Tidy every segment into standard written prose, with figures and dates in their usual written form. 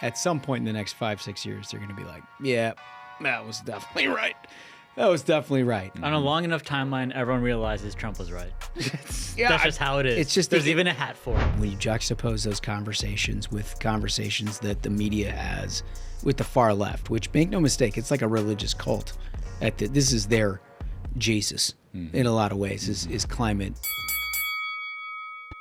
at some point in the next 5-6 years, they're going to be like, yeah, that was definitely right. That was definitely right. On a long enough timeline, everyone realizes Trump was right. Yeah, That's just how it is. It's just there's even a hat for it. When you juxtapose those conversations with conversations that the media has with the far left, which, make no mistake, it's like a religious cult. This is their Jesus in a lot of ways, is climate.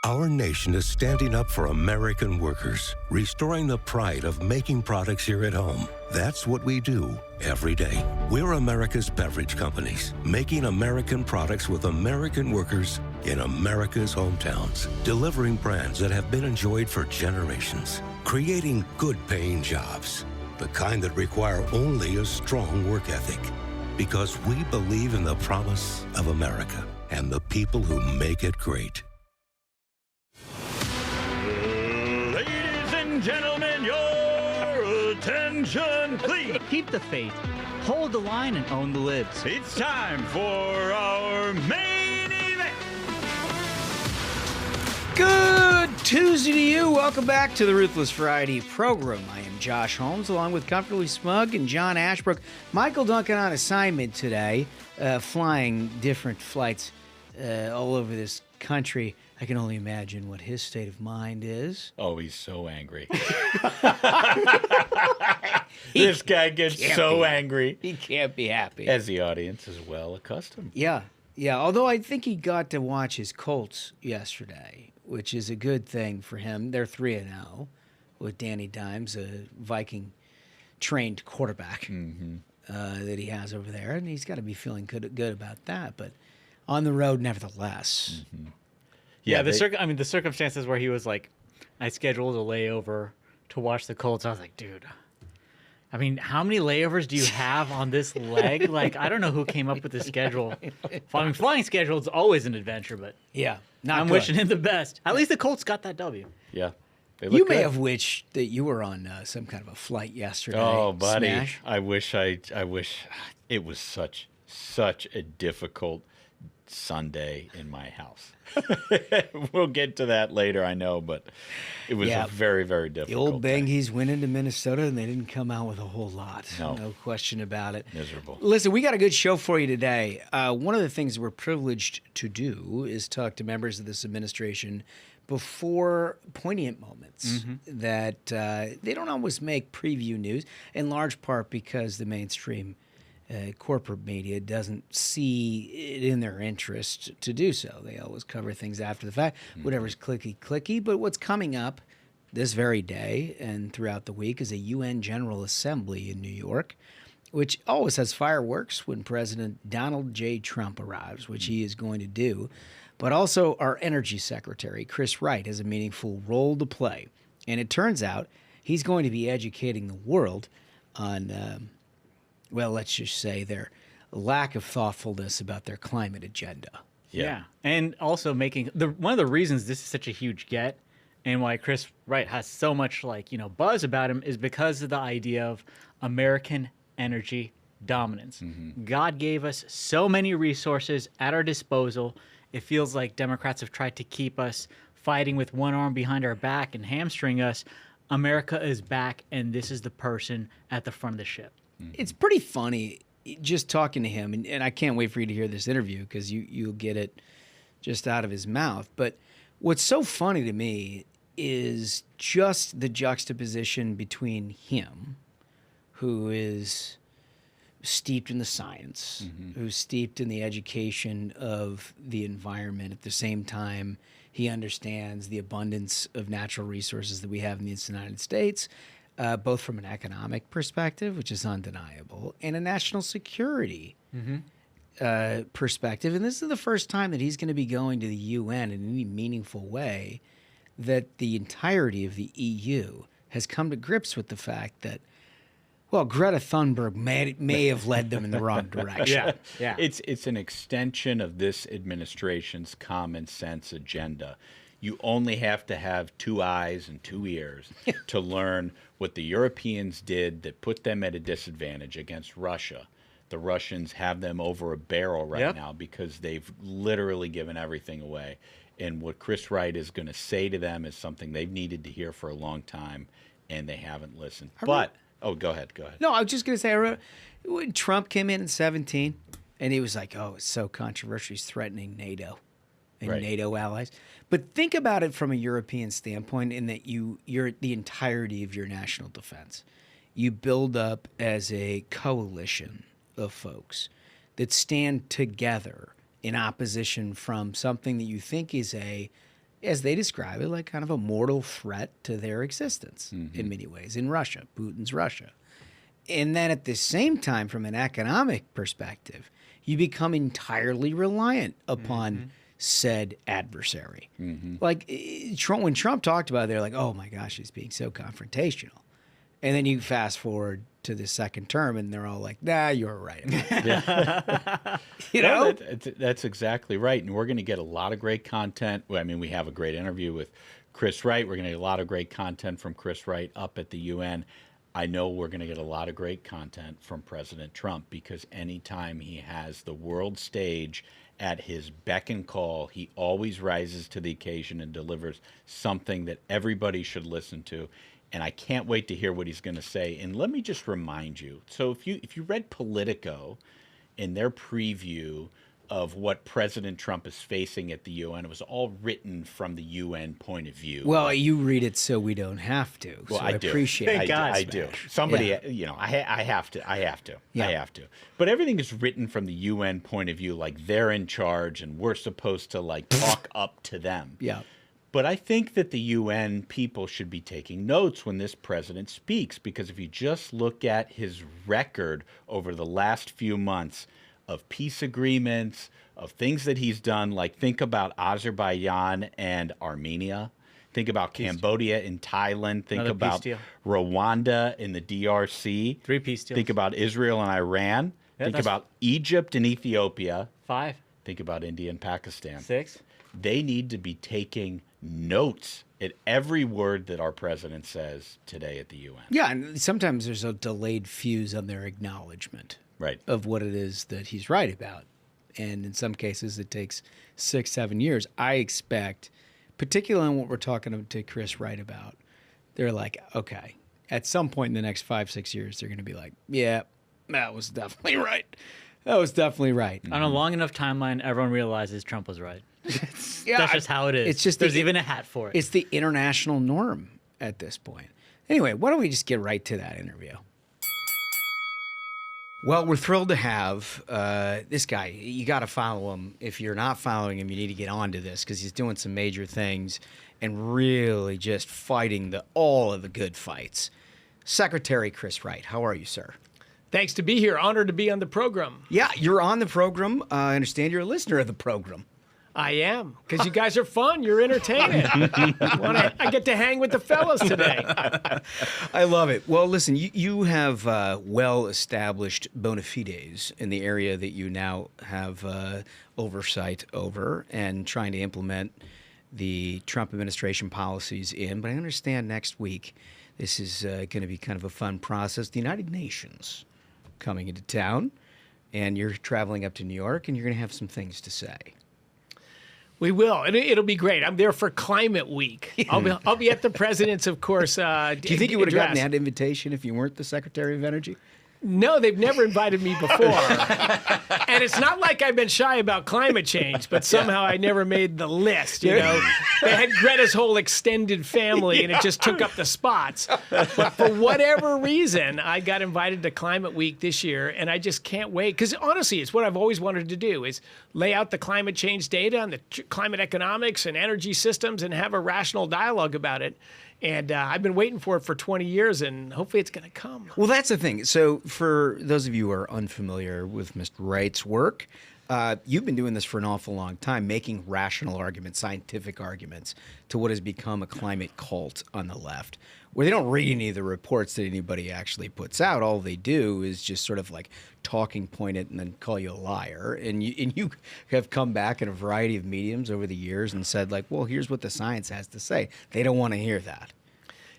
Our nation is standing up for American workers, restoring the pride of making products here at home. That's what we do every day. We're America's beverage companies, making American products with American workers in America's hometowns, delivering brands that have been enjoyed for generations, creating good-paying jobs, the kind that require only a strong work ethic. Because we believe in the promise of America and the people who make it great. Ladies and gentlemen, your attention, please. Keep the faith, hold the line, and own the libs. It's time for our main event. Good Tuesday to you. Welcome back to the Ruthless Variety program. I am Josh Holmes, along with Comfortably Smug and John Ashbrook. Michael Duncan on assignment today, flying different flights all over this country. I can only imagine what his state of mind is. Oh, he's so angry. This guy gets so angry. He can't be happy. As the audience is well accustomed. Yeah. Although I think he got to watch his Colts yesterday, which is a good thing for him. They're 3-0 with Danny Dimes, a Viking-trained quarterback that he has over there, and he's got to be feeling good about that. But on the road, nevertheless. Yeah, the circumstances where he was like, I scheduled a layover to watch the Colts. I was like, dude, I mean, how many layovers do you have on this leg? Like, I don't know who came up with the schedule. I mean, flying schedule is always an adventure, but yeah, I'm wishing him the best. At least the Colts got that W. Yeah. You may have wished that you were on some kind of a flight yesterday. Oh, buddy. Smash. I wish it was such a difficult Sunday in my house. We'll get to that later, I know, but it was a very, very difficult. The old Bangies went into Minnesota and they didn't come out with a whole lot. No question about it. Miserable. Listen, we got a good show for you today. One of the things we're privileged to do is talk to members of this administration before poignant moments that they don't always make preview news, in large part because the mainstream corporate media doesn't see it in their interest to do so. They always cover things after the fact, whatever's clicky. But what's coming up this very day and throughout the week is a UN General Assembly in New York, which always has fireworks when President Donald J. Trump arrives, which he is going to do. But also our Energy Secretary, Chris Wright, has a meaningful role to play. And it turns out he's going to be educating the world on well, let's just say their lack of thoughtfulness about their climate agenda. Yeah. And also making one of the reasons this is such a huge get and why Chris Wright has so much buzz about him is because of the idea of American energy dominance. God gave us so many resources at our disposal. It feels like Democrats have tried to keep us fighting with one arm behind our back and hamstring us. America is back, and this is the person at the front of the ship. It's pretty funny just talking to him, and I can't wait for you to hear this interview because you'll get it just out of his mouth. But what's so funny to me is just the juxtaposition between him, who is steeped in the science, who's steeped in the education of the environment. At the same time, he understands the abundance of natural resources that we have in the United States, both from an economic perspective, which is undeniable, and a national security perspective. And this is the first time that he's going to be going to the UN in any meaningful way, that the entirety of the EU has come to grips with the fact that, well, Greta Thunberg may have led them in the wrong direction. Yeah. It's an extension of this administration's common sense agenda. You only have to have 2 eyes and 2 ears to learn what the Europeans did that put them at a disadvantage against Russia. The Russians have them over a barrel right now because they've literally given everything away. And what Chris Wright is going to say to them is something they've needed to hear for a long time. and they haven't listened. Right. Oh, go ahead. No, I was just going to say, when Trump came in 2017, and he was like, oh, it's so controversial. He's threatening NATO and Right. NATO allies. But think about it from a European standpoint in that you're the entirety of your national defense. You build up as a coalition of folks that stand together in opposition from something that you think is as they describe it, like kind of a mortal threat to their existence in many ways, in Russia, Putin's Russia. And then at the same time, from an economic perspective, you become entirely reliant upon said adversary. Like when Trump talked about it, they're like, oh my gosh, he's being so confrontational. And then you fast forward to the second term and they're all like, nah, you're right. You know? That's exactly right. And we're going to get a lot of great content. I mean, we have a great interview with Chris Wright. We're going to get a lot of great content from Chris Wright up at the UN. I know we're going to get a lot of great content from President Trump because anytime he has the world stage at his beck and call, he always rises to the occasion and delivers something that everybody should listen to. And I can't wait to hear what he's going to say. And let me just remind you. So if you read Politico in their preview of what President Trump is facing at the UN, it was all written from the UN point of view. Well, you read it so we don't have to. Well, so I do. appreciate it. I do. Somebody, I have to. Yeah. I have to. But everything is written from the UN point of view, like they're in charge and we're supposed to like talk up to them. Yeah. But I think that the UN people should be taking notes when this president speaks, because if you just look at his record over the last few months of peace agreements, of things that he's done, like think about Azerbaijan and Armenia, think about Cambodia and Thailand, think Another about peace deal. Rwanda and the DRC, 3 peace deals. think about Israel and Iran, Yeah, think that's- about Egypt and Ethiopia, 5, think about India and Pakistan. 6. They need to be taking notes at every word that our president says today at the UN. Yeah, and sometimes there's a delayed fuse on their acknowledgement Right. of what it is that he's right about. And in some cases, it takes 6, 7 years. I expect, particularly in what we're talking to Chris Wright about, they're like, okay, at some point in the next 5, 6 years, they're going to be like, yeah, that was definitely right. That was definitely right. On a long enough timeline, everyone realizes Trump was right. Yeah, That's just how it is. It's just There's even a hat for it. It's the international norm at this point. Anyway, why don't we just get right to that interview? Well, we're thrilled to have this guy. You got to follow him. If you're not following him, you need to get onto this because he's doing some major things and really just fighting all of the good fights. Secretary Chris Wright, how are you, sir? Thanks to be here. Honored to be on the program. Yeah, you're on the program. I understand you're a listener of the program. I am, because you guys are fun. You're entertaining. I get to hang with the fellas today. I love it. Well, listen, you have well-established bona fides in the area that you now have oversight over and trying to implement the Trump administration policies in. But I understand next week this is going to be kind of a fun process. The United Nations coming into town, and you're traveling up to New York, and you're going to have some things to say. We will. It'll be great. I'm there for Climate Week. I'll be at the president's, of course. Do you think you would have gotten address. that invitation if you weren't the Secretary of Energy? No, they've never invited me before. And it's not like I've been shy about climate change, but somehow I never made the list, you know. They had Greta's whole extended family, and it just took up the spots. But for whatever reason, I got invited to Climate Week this year, and I just can't wait. Because honestly, it's what I've always wanted to do, is lay out the climate change data and the climate economics and energy systems and have a rational dialogue about it. And I've been waiting for it for 20 years, and hopefully it's going to come. Well, that's the thing. So for those of you who are unfamiliar with Mr. Wright's work, you've been doing this for an awful long time, making rational arguments, scientific arguments to what has become a climate cult on the left, where they don't read any of the reports that anybody actually puts out. All they do is just sort of like talking point it and then call you a liar. And you have come back in a variety of mediums over the years and said, like, well, here's what the science has to say. They don't want to hear that.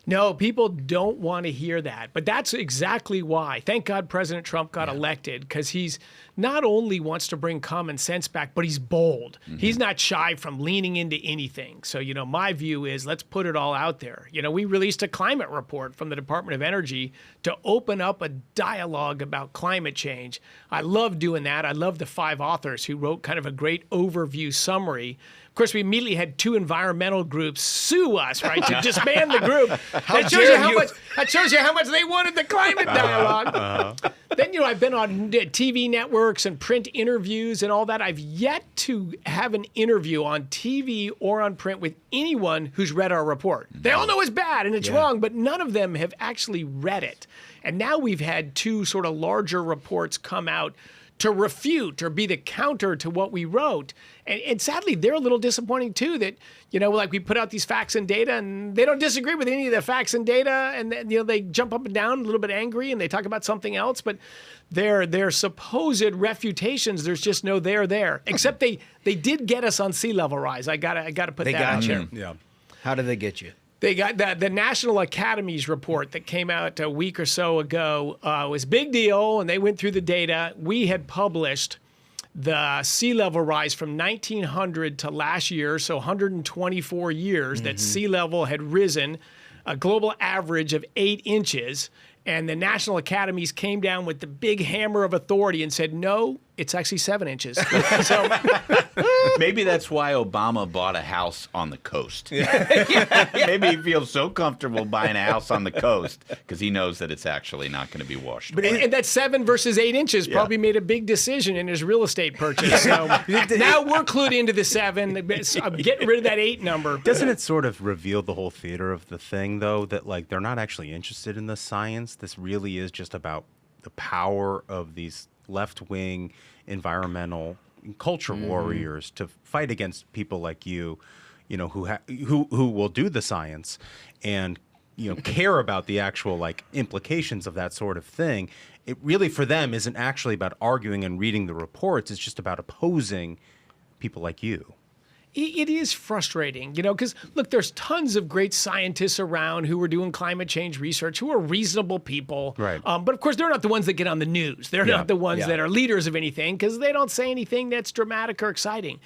No, people don't want to hear that. But that's exactly why. Thank God President Trump got elected, because he's not only wants to bring common sense back, but he's bold. He's not shy from leaning into anything. So, my view is let's put it all out there. We released a climate report from the Department of Energy to open up a dialogue about climate change. I love doing that. I love the 5 authors who wrote kind of a great overview summary. Of course, we immediately had 2 environmental groups sue us, right, to disband the group. That shows you how much they wanted the climate dialogue. Then, I've been on TV networks and print interviews and all that. I've yet to have an interview on TV or on print with anyone who's read our report. They all know it's bad and it's wrong, but none of them have actually read it. And now we've had 2 sort of larger reports come out to refute or be the counter to what we wrote. And sadly, they're a little disappointing too, that, like we put out these facts and data and they don't disagree with any of the facts and data. And then, they jump up and down a little bit angry and they talk about something else, but their supposed refutations, there's just no there. Except they did get us on sea level rise. I gotta put that out there. Yeah. How did they get you? They got the National Academies report that came out a week or so ago. Was a big deal, and they went through the data. We had published the sea level rise from 1900 to last year, so 124 years that sea level had risen, a global average of 8 inches. And the National Academies came down with the big hammer of authority and said, no, it's actually 7 inches. So maybe that's why Obama bought a house on the coast. Maybe he feels so comfortable buying a house on the coast because he knows that it's actually not going to be washed. But and that 7 versus 8 inches probably made a big decision in his real estate purchase. So now we're clued into the 7. I'm getting rid of that 8 number. Doesn't it sort of reveal the whole theater of the thing, though, that they're not actually interested in the science? This really is just about the power of these left-wing environmental culture warriors to fight against people like you, who will do the science and care about the actual implications of that sort of thing. It really for them isn't actually about arguing and reading the reports. It's just about opposing people like you. It is frustrating, because, look, there's tons of great scientists around who are doing climate change research, who are reasonable people. Right. But, of course, they're not the ones that get on the news. They're not the ones that are leaders of anything because they don't say anything that's dramatic or exciting.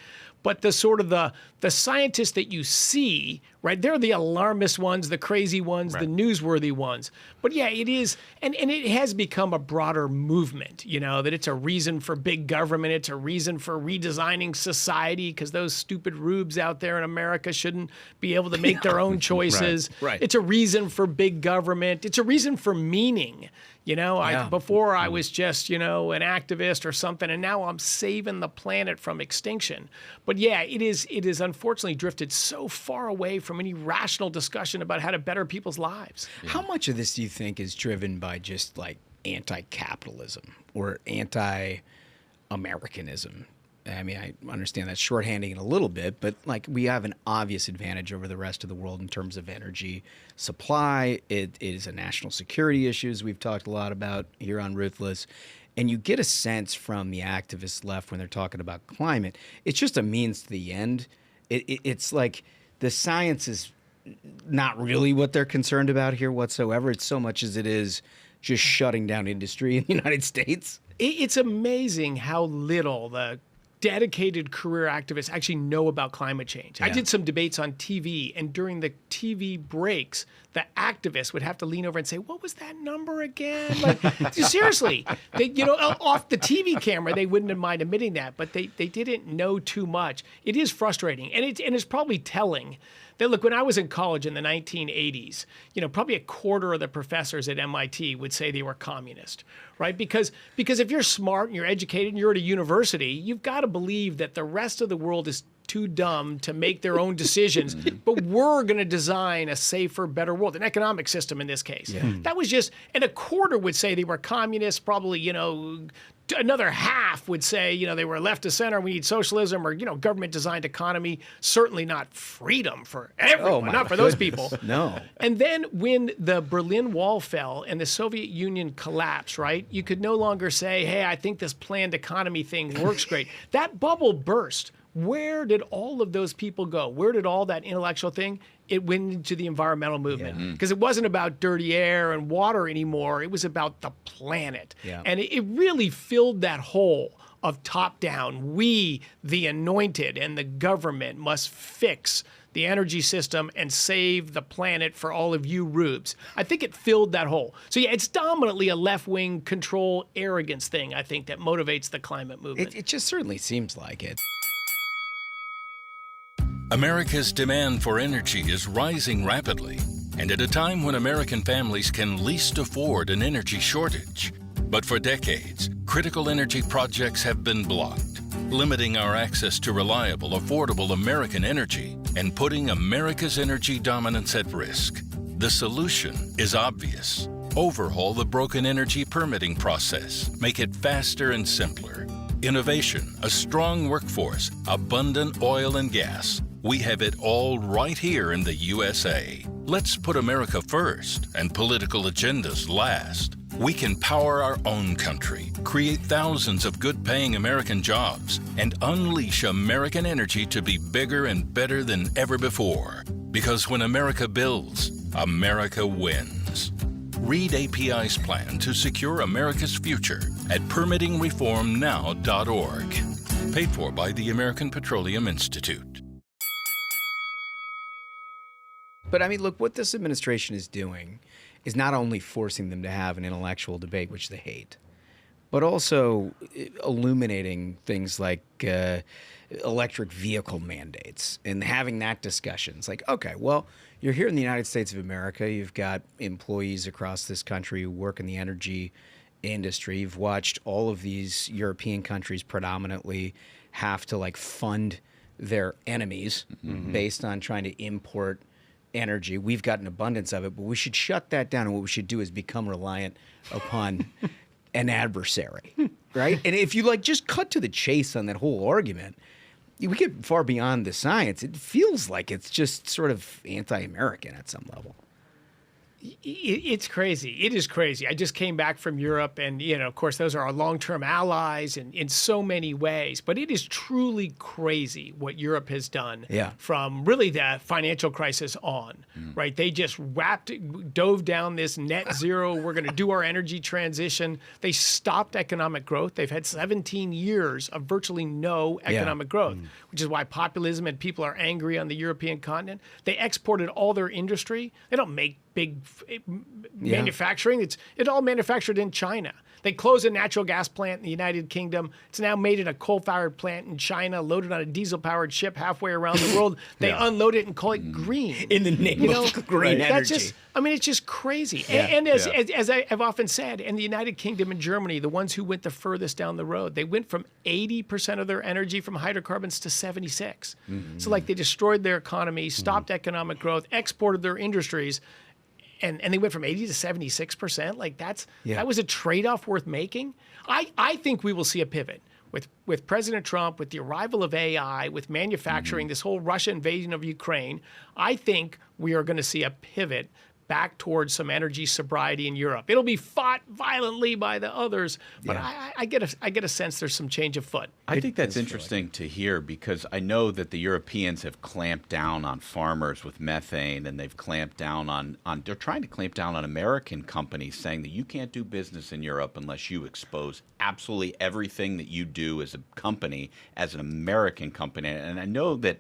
But the sort of the scientists that you see, right, they're the alarmist ones, the crazy ones, the newsworthy ones. But yeah, it is, and it has become a broader movement, that it's a reason for big government. It's a reason for redesigning society because those stupid rubes out there in America shouldn't be able to make their own choices. Right. It's a reason for big government. It's a reason for meaning. Before I was just, an activist or something, and now I'm saving the planet from extinction. But yeah, it is unfortunately drifted so far away from any rational discussion about how to better people's lives. How much of this do you think is driven by just anti-capitalism or anti-Americanism? I mean, I understand that's shorthanding it a little bit, but we have an obvious advantage over the rest of the world in terms of energy supply. It is a national security issue, as we've talked a lot about here on Ruthless. And you get a sense from the activist left when they're talking about climate, it's just a means to the end. It's like the science is not really what they're concerned about here whatsoever. It's so much as it is just shutting down industry in the United States. It's amazing how little the dedicated career activists actually know about climate change. I did some debates on TV, and during the TV breaks, the activists would have to lean over and say, "What was that number again?" Seriously, they, off the TV camera, they wouldn't have mind admitting that, but they didn't know too much. It is frustrating, and it's probably telling. That, look, when I was in college in the 1980s, probably a quarter of the professors at MIT would say they were communist, right? Because if you're smart and you're educated and you're at a university, you've got to believe that the rest of the world is too dumb to make their own decisions, but we're going to design a safer, better world, an economic system in this case. Yeah. That was just, and a quarter would say they were communists, probably, another half would say, they were left to center, we need socialism or, government-designed economy, certainly not freedom for everyone, not for those people. No. And then when the Berlin Wall fell and the Soviet Union collapsed, right, you could no longer say, hey, I think this planned economy thing works great. That bubble burst Where did all of those people go? Where did all that intellectual thing? It went into the environmental movement because it wasn't about dirty air and water anymore. It was about the planet. Yeah. And it really filled that hole of top down. We, the anointed, and the government must fix the energy system and save the planet for all of you rubes. I think it filled that hole. So yeah, it's dominantly a left-wing control arrogance thing, I think, that motivates the climate movement. It just certainly seems like it. America's demand for energy is rising rapidly, and at a time when American families can least afford an energy shortage. But for decades, critical energy projects have been blocked, limiting our access to reliable, affordable American energy and putting America's energy dominance at risk. The solution is obvious. Overhaul the broken energy permitting process. Make it faster and simpler. Innovation, a strong workforce, abundant oil and gas. We have it all right here in the USA. Let's put America first and political agendas last. We can power our own country, create thousands of good-paying American jobs, and unleash American energy to be bigger and better than ever before. Because when America builds, America wins. Read API's plan to secure America's future at permittingreformnow.org. Paid for by the American Petroleum Institute. But I mean, look, what this administration is doing is not only forcing them to have an intellectual debate, which they hate, but also illuminating things like electric vehicle mandates and having that discussion. It's like, okay, well, you're here in the United States of America. You've got employees across this country who work in the energy industry. You've watched all of these European countries predominantly have to like fund their enemies based on trying to import energy. We've got an abundance of it, but we should shut that down. And what we should do is become reliant upon an adversary, right? And if you like just cut to the chase on that whole argument, we get far beyond the science. It feels like it's just sort of anti-American at some level. It's crazy. It is crazy. I just came back from Europe, and of course, those are our long-term allies in so many ways. But it is truly crazy what Europe has done from really the financial crisis on, right? They just dove down this net zero. We're going to do our energy transition. They stopped economic growth. They've had 17 years of virtually no economic growth, which is why populism and people are angry on the European continent. They exported all their industry. They don't make big manufacturing. It's all manufactured in China. They closed a natural gas plant in the United Kingdom. It's now made in a coal-fired plant in China, loaded on a diesel-powered ship halfway around the world. They unload it and call it green. In the name of green energy. It's just crazy. And as I've often said, in the United Kingdom and Germany, the ones who went the furthest down the road, they went from 80% of their energy from hydrocarbons to 76. So like they destroyed their economy, stopped economic growth, exported their industries, and they went from 80 to 76%. Like that was a trade-off worth making. I think we will see a pivot with President Trump, with the arrival of AI, with manufacturing, this whole Russia invasion of Ukraine. I think we are going to see a pivot back towards some energy sobriety in Europe. It'll be fought violently by the others, but I get a sense there's some change of foot. I think that's interesting to hear because I know that the Europeans have clamped down on farmers with methane, and they've clamped down on they're trying to clamp down on American companies, saying that you can't do business in Europe unless you expose absolutely everything that you do as a company as an American company. And I know that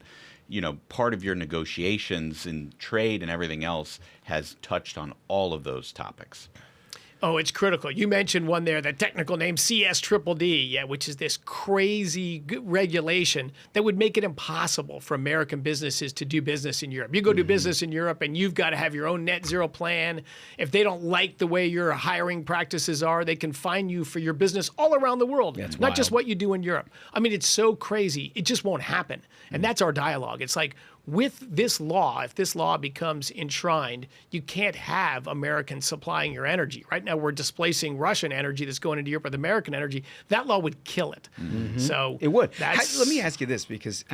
part of your negotiations in trade and everything else has touched on all of those topics. Oh, it's critical. You mentioned one there, the technical name CSDDD, which is this crazy regulation that would make it impossible for American businesses to do business in Europe. You go do business in Europe and you've got to have your own net zero plan. If they don't like the way your hiring practices are, they can fine you for your business all around the world, not just what you do in Europe. I mean, it's so crazy. It just won't happen. And that's our dialogue. It's like, with this law, if this law becomes enshrined, you can't have Americans supplying your energy. Right now, we're displacing Russian energy that's going into Europe with American energy. That law would kill it. So it would. Let me ask you this, because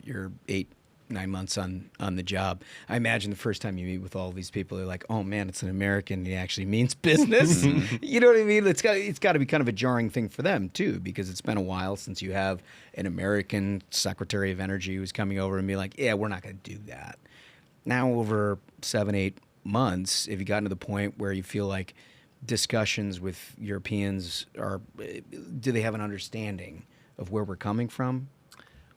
you're 9 months on the job. I imagine the first time you meet with all these people, they're like, "Oh man, it's an American. He actually means business." You know what I mean? It's got to be kind of a jarring thing for them too, because it's been a while since you have an American Secretary of Energy who's coming over and be like, "Yeah, we're not going to do that." Now, over 7-8 months, have you gotten to the point where you feel like discussions with Europeans do they have an understanding of where we're coming from?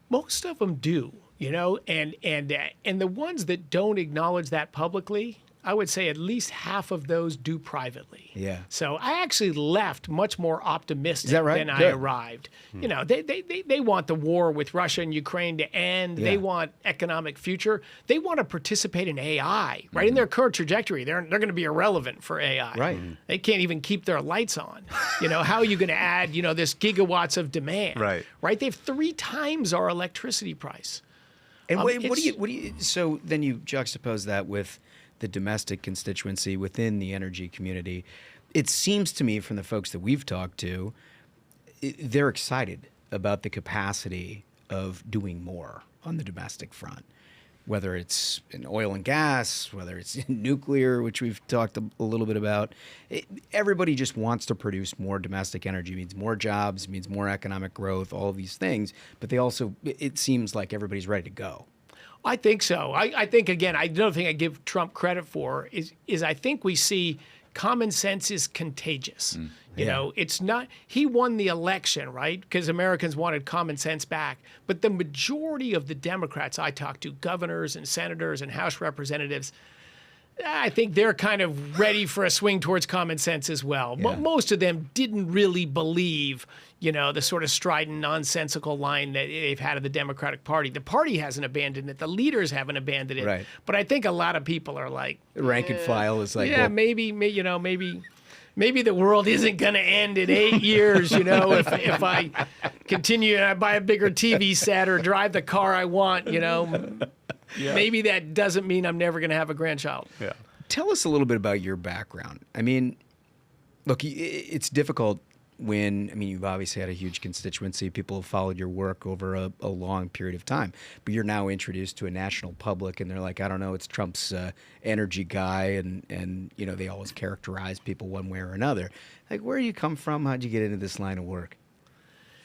Most of them do, and the ones that don't acknowledge that publicly, I would say at least half of those do privately. Yeah. So I actually left much more optimistic Is that right? than I Good. arrived. They want the war with Russia and Ukraine to end. Yeah. They want economic future. They want to participate in AI, right? In their current trajectory, they're going to be irrelevant for AI. Right. They can't even keep their lights on. How are you going to add, this gigawatts of demand? Right. Right? They have 3 times our electricity price. And what do you? So then you juxtapose that with the domestic constituency within the energy community. It seems to me, from the folks that we've talked to, they're excited about the capacity of doing more on the domestic front, whether it's in oil and gas, whether it's in nuclear, which we've talked a little bit about. Everybody just wants to produce more domestic energy. It means more jobs, means more economic growth, all of these things. But it seems like everybody's ready to go. I think so. I think, again, another thing I give Trump credit for is I think we see common sense is contagious. It's not, he won the election, right? Because Americans wanted common sense back. But the majority of the Democrats I talked to, governors and senators and House representatives, I think they're kind of ready for a swing towards common sense as well. But most of them didn't really believe, the sort of strident, nonsensical line that they've had of the Democratic Party. The party hasn't abandoned it. The leaders haven't abandoned it. Right. But I think a lot of people are like, The rank and file is like, yeah, well, maybe the world isn't going to end in 8 years, if I continue and I buy a bigger TV set or drive the car I want, Maybe that doesn't mean I'm never going to have a grandchild. Yeah. Tell us a little bit about your background. I mean, look, it's difficult you've obviously had a huge constituency. People have followed your work over a long period of time, but you're now introduced to a national public and they're like, I don't know, it's Trump's energy guy. And they always characterize people one way or another. Like, where do you come from? How'd you get into this line of work?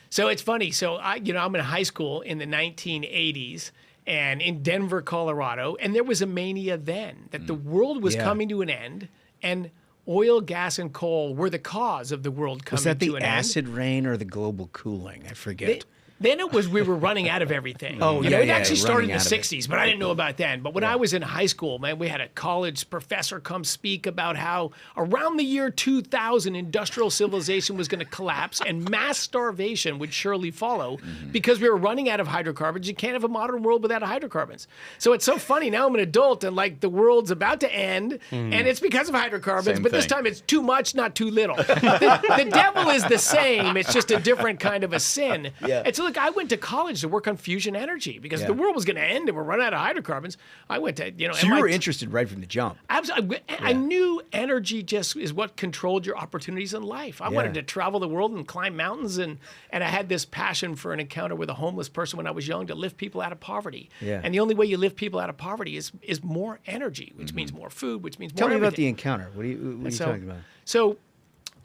So it's funny. So I'm in high school in the 1980s. And in Denver, Colorado, and there was a mania then that the world was coming to an end, and oil, gas, and coal were the cause of the world coming to an end. Was that the acid rain or the global cooling? I forget. Then it was we were running out of everything. It actually started in the 60s, but I didn't know about then. But when I was in high school, man, we had a college professor come speak about how around the year 2000, industrial civilization was going to collapse and mass starvation would surely follow because we were running out of hydrocarbons. You can't have a modern world without hydrocarbons. So it's so funny. Now I'm an adult and like the world's about to end, and it's because of hydrocarbons. Same but this thing. time it's too much, not too little. The devil is the same. It's just a different kind of a sin. Yeah. And so look, I went to college to work on fusion energy because the world was going to end and we're running out of hydrocarbons. I went to, So you were interested right from the jump. Absolutely. I knew energy just is what controlled your opportunities in life. I wanted to travel the world and climb mountains, and I had this passion for an encounter with a homeless person when I was young to lift people out of poverty. Yeah. And the only way you lift people out of poverty is more energy, which means more food, which means more Tell me about everything. the encounter. What are you talking about? So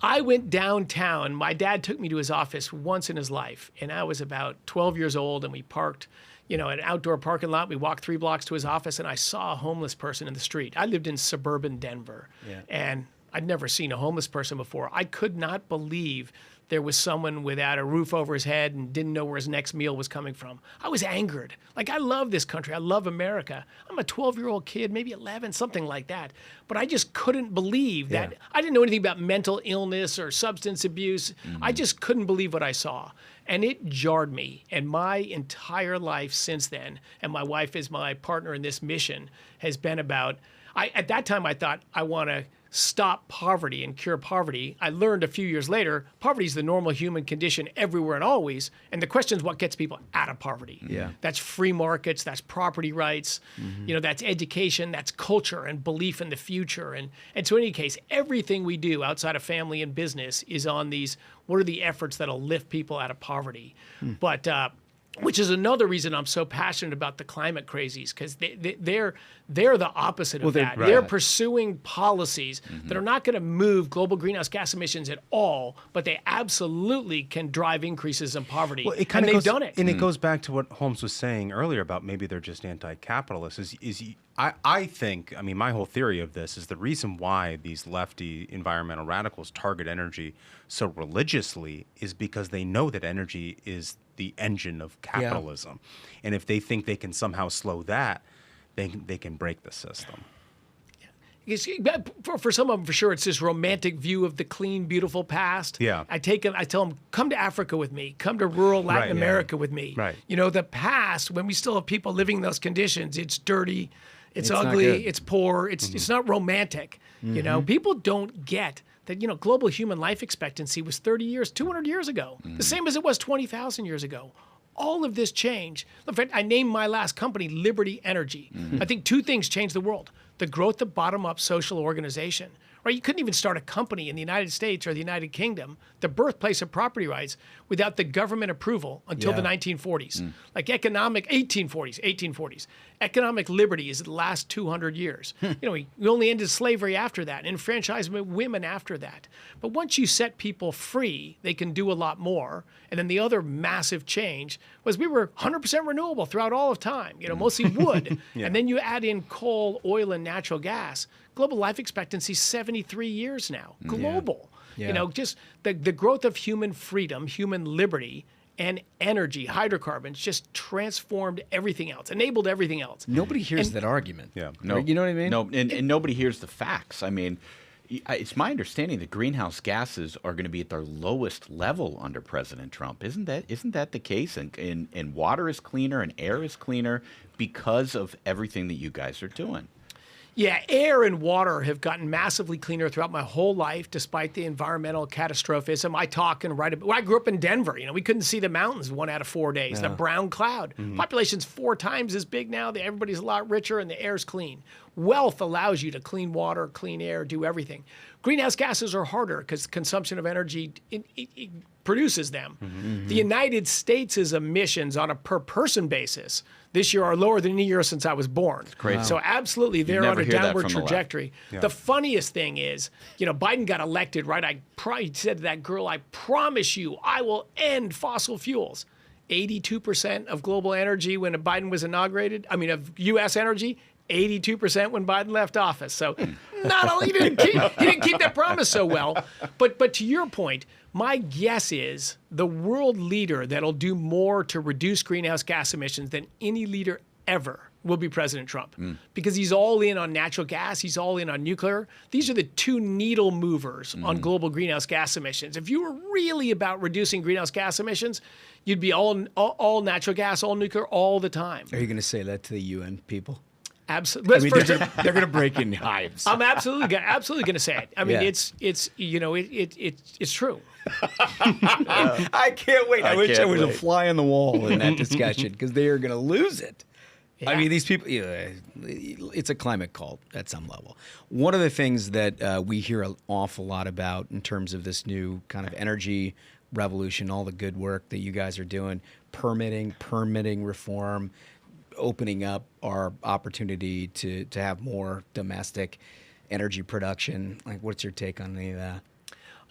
I went downtown. My dad took me to his office once in his life, and I was about 12 years old, and we parked, an outdoor parking lot. We walked 3 blocks to his office, and I saw a homeless person in the street. I lived in suburban Denver, and I'd never seen a homeless person before. I could not believe there was someone without a roof over his head and didn't know where his next meal was coming from. I was angered. Like, I love this country. I love America. I'm a 12-year-old kid, maybe 11, something like that. But I just couldn't believe that. I didn't know anything about mental illness or substance abuse. I just couldn't believe what I saw. And it jarred me. And my entire life since then, and my wife is my partner in this mission, has been about, at that time I thought, I want to stop poverty and cure poverty. I learned a few years later, poverty is the normal human condition everywhere and always. And the question is what gets people out of poverty. Yeah. That's free markets, that's property rights, that's education, that's culture and belief in the future. And so in any case, everything we do outside of family and business is on these, what are the efforts that'll lift people out of poverty? But which is another reason I'm so passionate about the climate crazies, because they're the opposite of that. right. They're pursuing policies that are not going to move global greenhouse gas emissions at all, but they absolutely can drive increases in poverty. Well, and they've done it. And it goes back to what Holmes was saying earlier about maybe they're just anti-capitalist. I think, I mean, my whole theory of this is the reason why these lefty environmental radicals target energy so religiously is because they know that energy is the engine of capitalism. And if they think they can somehow slow that, they can break the system. For some of them, for sure, it's this romantic view of the clean, beautiful past. Yeah. I tell them, come to Africa with me, come to rural Latin America with me. Right. You know, the past, when we still have people living in those conditions, it's dirty, it's not ugly, good. it's poor, it's not romantic. You know, people don't get that, you know, global human life expectancy was 30 years, 200 years ago, the same as it was 20,000 years ago. All of this change. In fact, I named my last company Liberty Energy. I think two things changed the world: the growth of bottom-up social organization. Right? You couldn't even start a company in the United States or the United Kingdom, the birthplace of property rights, without the government approval until the 1940s. Like 1840s. Economic liberty is the last 200 years. You know, we only ended slavery after that, enfranchisement women after that. But once you set people free, they can do a lot more. And then the other massive change was we were 100% renewable throughout all of time, you know, mostly wood. And then you add in coal, oil, and natural gas. Global life expectancy is 73 years now, global. Yeah. You know, just the growth of human freedom, human liberty, and energy, hydrocarbons, just transformed everything else, enabled everything else. Nobody hears that argument. Yeah. No, You know what I mean? No, and nobody hears the facts. I mean, it's my understanding that greenhouse gases are going to be at their lowest level under President Trump. Isn't that the case? And water is cleaner and air is cleaner because of everything that you guys are doing. Yeah, air and water have gotten massively cleaner throughout my whole life, despite the environmental catastrophism. I talk and write about. Well, I grew up in Denver. You know, we couldn't see the mountains 1 out of 4 days. The brown cloud. Population's 4 times as big now. Everybody's a lot richer, and the air's clean. Wealth allows you to clean water, clean air, do everything. Greenhouse gases are harder because consumption of energy it produces them. The United States' emissions on a per-person basis this year are lower than any year since I was born. Crazy. So absolutely, they're on never a hear that downward from the left. trajectory. The funniest thing is, you know, Biden got elected, right? He said to that girl, I promise you, I will end fossil fuels. 82% of global energy when Biden was inaugurated, of U.S. energy, 82% when Biden left office. So not only he didn't keep that promise so well, but to your point, my guess is the world leader that'll do more to reduce greenhouse gas emissions than any leader ever will be President Trump, because he's all in on natural gas, he's all in on nuclear. These are the two needle movers on global greenhouse gas emissions. If you were really about reducing greenhouse gas emissions, you'd be all natural gas, all nuclear, all the time. Are you going to say that to the UN people? Absolutely. I mean, they're going to break in hives. I'm absolutely going to say it. I mean, Yeah. it's true. I can't wait. I wish I can't was a wait. fly on the wall in that discussion, because they are going to lose it. I Yeah. mean, these people, it's a climate cult at some level. One of the things that we hear an awful lot about in terms of this new kind of energy revolution, all the good work that you guys are doing, permitting reform, opening up our opportunity to have more domestic energy production. Like, what's your take on any of that?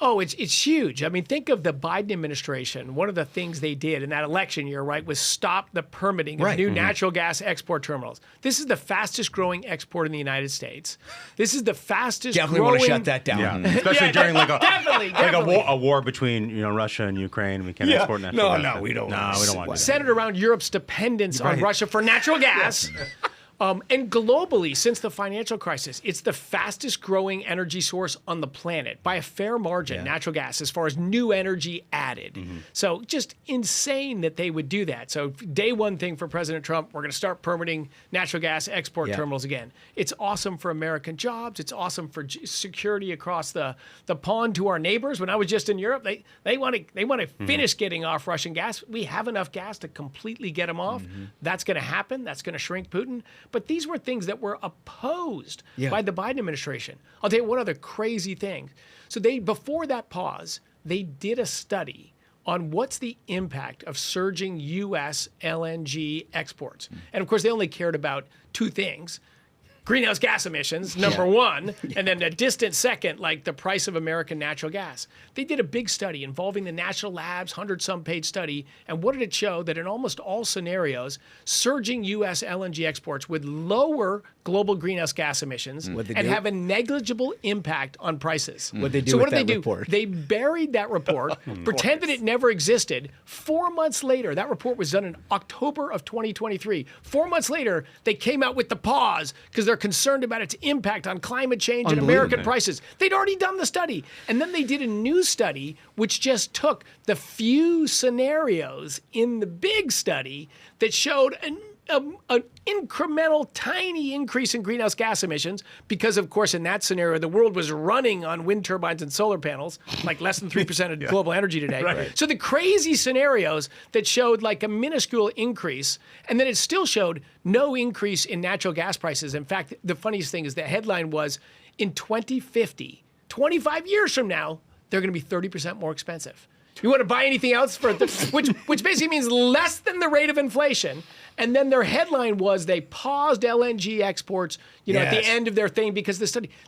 Oh, it's huge. I mean, think of the Biden administration. One of the things they did in that election year, right, was stop the permitting of new natural gas export terminals. This is the fastest growing export in the United States. This is the fastest Definitely growing. want to shut that down. Yeah, especially during like definitely. a war between Russia and Ukraine. We can't export natural gas. No, we don't. No, we don't want to. Centered around Europe's dependence on Russia for natural gas. And globally, since the financial crisis, it's the fastest growing energy source on the planet by a fair margin, natural gas, as far as new energy added. So just insane that they would do that. So day one thing for President Trump, we're going to start permitting natural gas export terminals again. It's awesome for American jobs. It's awesome for security across the pond to our neighbors. When I was just in Europe, they want to finish getting off Russian gas. We have enough gas to completely get them off. That's going to happen. That's going to shrink Putin. But these were things that were opposed by the Biden administration. I'll tell you one other crazy thing. So before that pause, they did a study on what's the impact of surging U.S. LNG exports. And of course, they only cared about two things: greenhouse gas emissions, number one, and then a distant second, like the price of American natural gas. They did a big study involving the national labs, 100-some-page study, and what did it show? That in almost all scenarios, surging U.S. LNG exports would lower global greenhouse gas emissions and have a negligible impact on prices. What they do So with what did that they do? report? They buried that report, pretended it never existed. 4 months later, that report was done in October of 2023. 4 months later, they came out with the pause because they're concerned about its impact on climate change and American prices. They'd already done the study. And then they did a new study, which just took the few scenarios in the big study that showed an incremental, tiny increase in greenhouse gas emissions because, of course, in that scenario, the world was running on wind turbines and solar panels, like less than 3% of global energy today. Right. So the crazy scenarios that showed like a minuscule increase, and then it still showed no increase in natural gas prices. In fact, the funniest thing is the headline was, in 2050, 25 years from now, they're going to be 30% more expensive. You want to buy anything else for which basically means less than the rate of inflation. And then their headline was they paused LNG exports, at the end of their thing because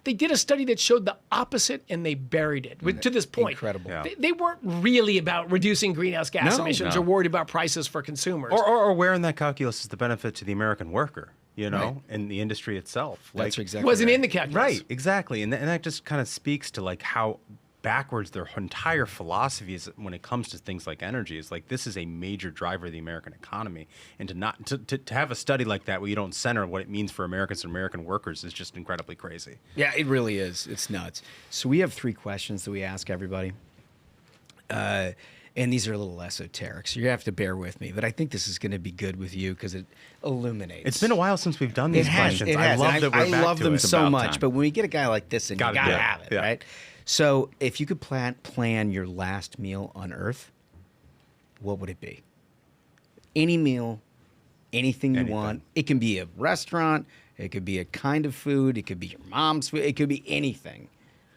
they did a study that showed the opposite and they buried it to this point. Incredible. Yeah. They weren't really about reducing greenhouse gas emissions or worried about prices for consumers. Or where in that calculus is the benefit to the American worker, and the industry itself. That's exactly wasn't right. in the calculus. Right, exactly. And that just kind of speaks to like how backwards their entire philosophy is when it comes to things like energy. Is like, this is a major driver of the American economy, and to have a study like that where you don't center what it means for Americans and American workers is just incredibly crazy. Yeah, it really is. It's nuts. So we have 3 questions that we ask everybody. And these are a little esoteric, so you have to bear with me. But I think this is going to be good with you because it illuminates. It's been a while since we've done these questions. It I has. love And that we're I back love to them it. so About much. time. But when we get a guy like this, and you Gotta got do to it. have it, Yeah. right? So if you could plan your last meal on Earth, what would it be? Any meal, anything you want. It can be a restaurant. It could be a kind of food. It could be your mom's food. It could be anything.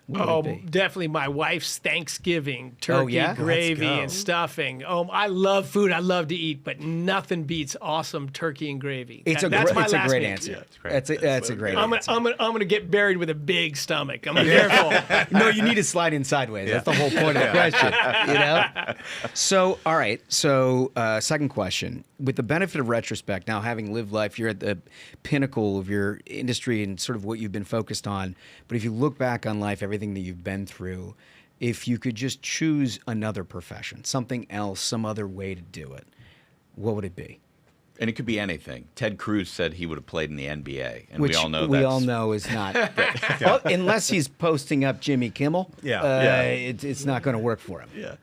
What would it be? Definitely my wife's Thanksgiving turkey, yeah? gravy, Let's go. and stuffing. I love food. I love to eat, but nothing beats awesome turkey and gravy. It's a That's my great last meal. answer. Yeah, it's great. That's a great answer. I'm gonna get buried with a big stomach. I'm gonna be careful. No, you need to slide in sideways. That's the whole point of the question. So, all right. So, second question. With the benefit of retrospect, now having lived life, you're at the pinnacle of your industry and sort of what you've been focused on. But if you look back on life, everything that you've been through, if you could just choose another profession, something else, some other way to do it, what would it be? And it could be anything. Ted Cruz said he would have played in the NBA, and Which we all know is not. Well, unless he's posting up Jimmy Kimmel, it's not going to work for him. Yeah.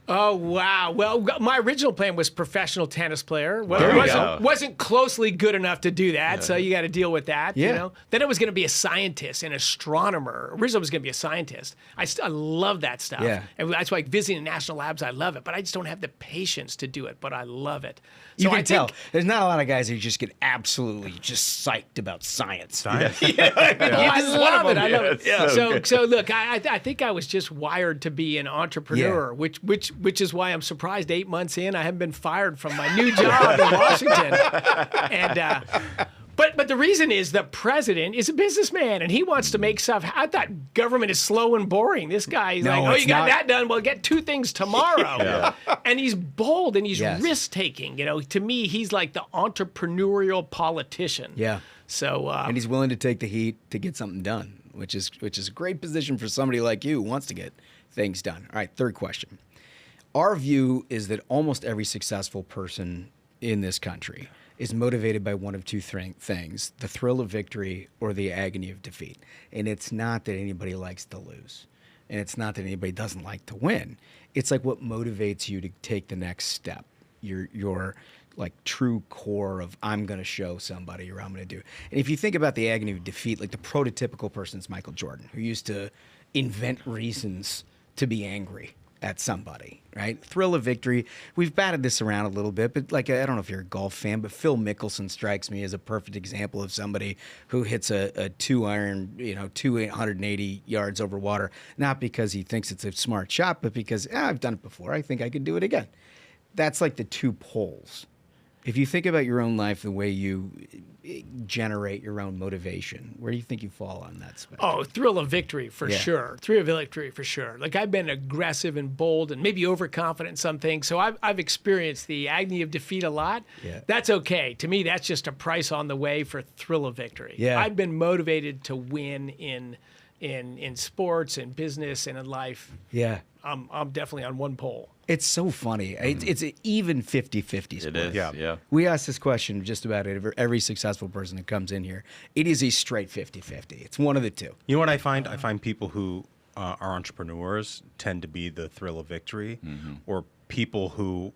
Oh, wow. Well, my original plan was professional tennis player. Well, There it you wasn't, go. wasn't closely good enough to do that, so you got to deal with that. Yeah. Then I was going to be a scientist, an astronomer. Originally, I was going to be a scientist. I love that stuff. Yeah. And that's why visiting national labs, I love it. But I just don't have the patience to do it, but I love it. So You can I tell. think, There's not a lot of guys who just get absolutely just psyched about science. I love it. I love it. Yeah, So look, I think I was just wired to be an entrepreneur, which is why I'm surprised 8 months in I haven't been fired from my new job in Washington. And but the reason is the president is a businessman and he wants to make stuff. I thought government is slow and boring. This guy is like, it's you got not. that done. Well, get 2 things tomorrow. And he's bold and he's Yes. risk taking. To me, he's like the entrepreneurial politician. Yeah. So And he's willing to take the heat to get something done, which is a great position for somebody like you who wants to get things done. All right, third question. Our view is that almost every successful person in this country is motivated by one of 2 things, the thrill of victory or the agony of defeat. And it's not that anybody likes to lose. And it's not that anybody doesn't like to win. It's like what motivates you to take the next step. Your like true core of I'm going to show somebody or I'm going to do. And if you think about the agony of defeat, like the prototypical person is Michael Jordan, who used to invent reasons to be angry. at somebody, right? Thrill of victory. We've batted this around a little bit, but like, I don't know if you're a golf fan, but Phil Mickelson strikes me as a perfect example of somebody who hits a 2-iron, 280 yards over water, not because he thinks it's a smart shot, but because I've done it before. I think I could do it again. That's like the two poles. If you think about your own life, the way you generate your own motivation, where do you think you fall on that spectrum? Oh, thrill of victory for sure. Thrill of victory for sure. Like, I've been aggressive and bold and maybe overconfident in some things. So I've experienced the agony of defeat a lot. Yeah. That's okay. To me, that's just a price on the way for thrill of victory. Yeah. I've been motivated to win in sports and business and in life. Yeah. I'm definitely on one pole. It's so funny. It's an even 50-50 split. It is. Yeah. We ask this question of just about every successful person that comes in here. It is a straight 50-50. It's one of the two. You know what I find? I find people who are entrepreneurs tend to be the thrill of victory, or people who,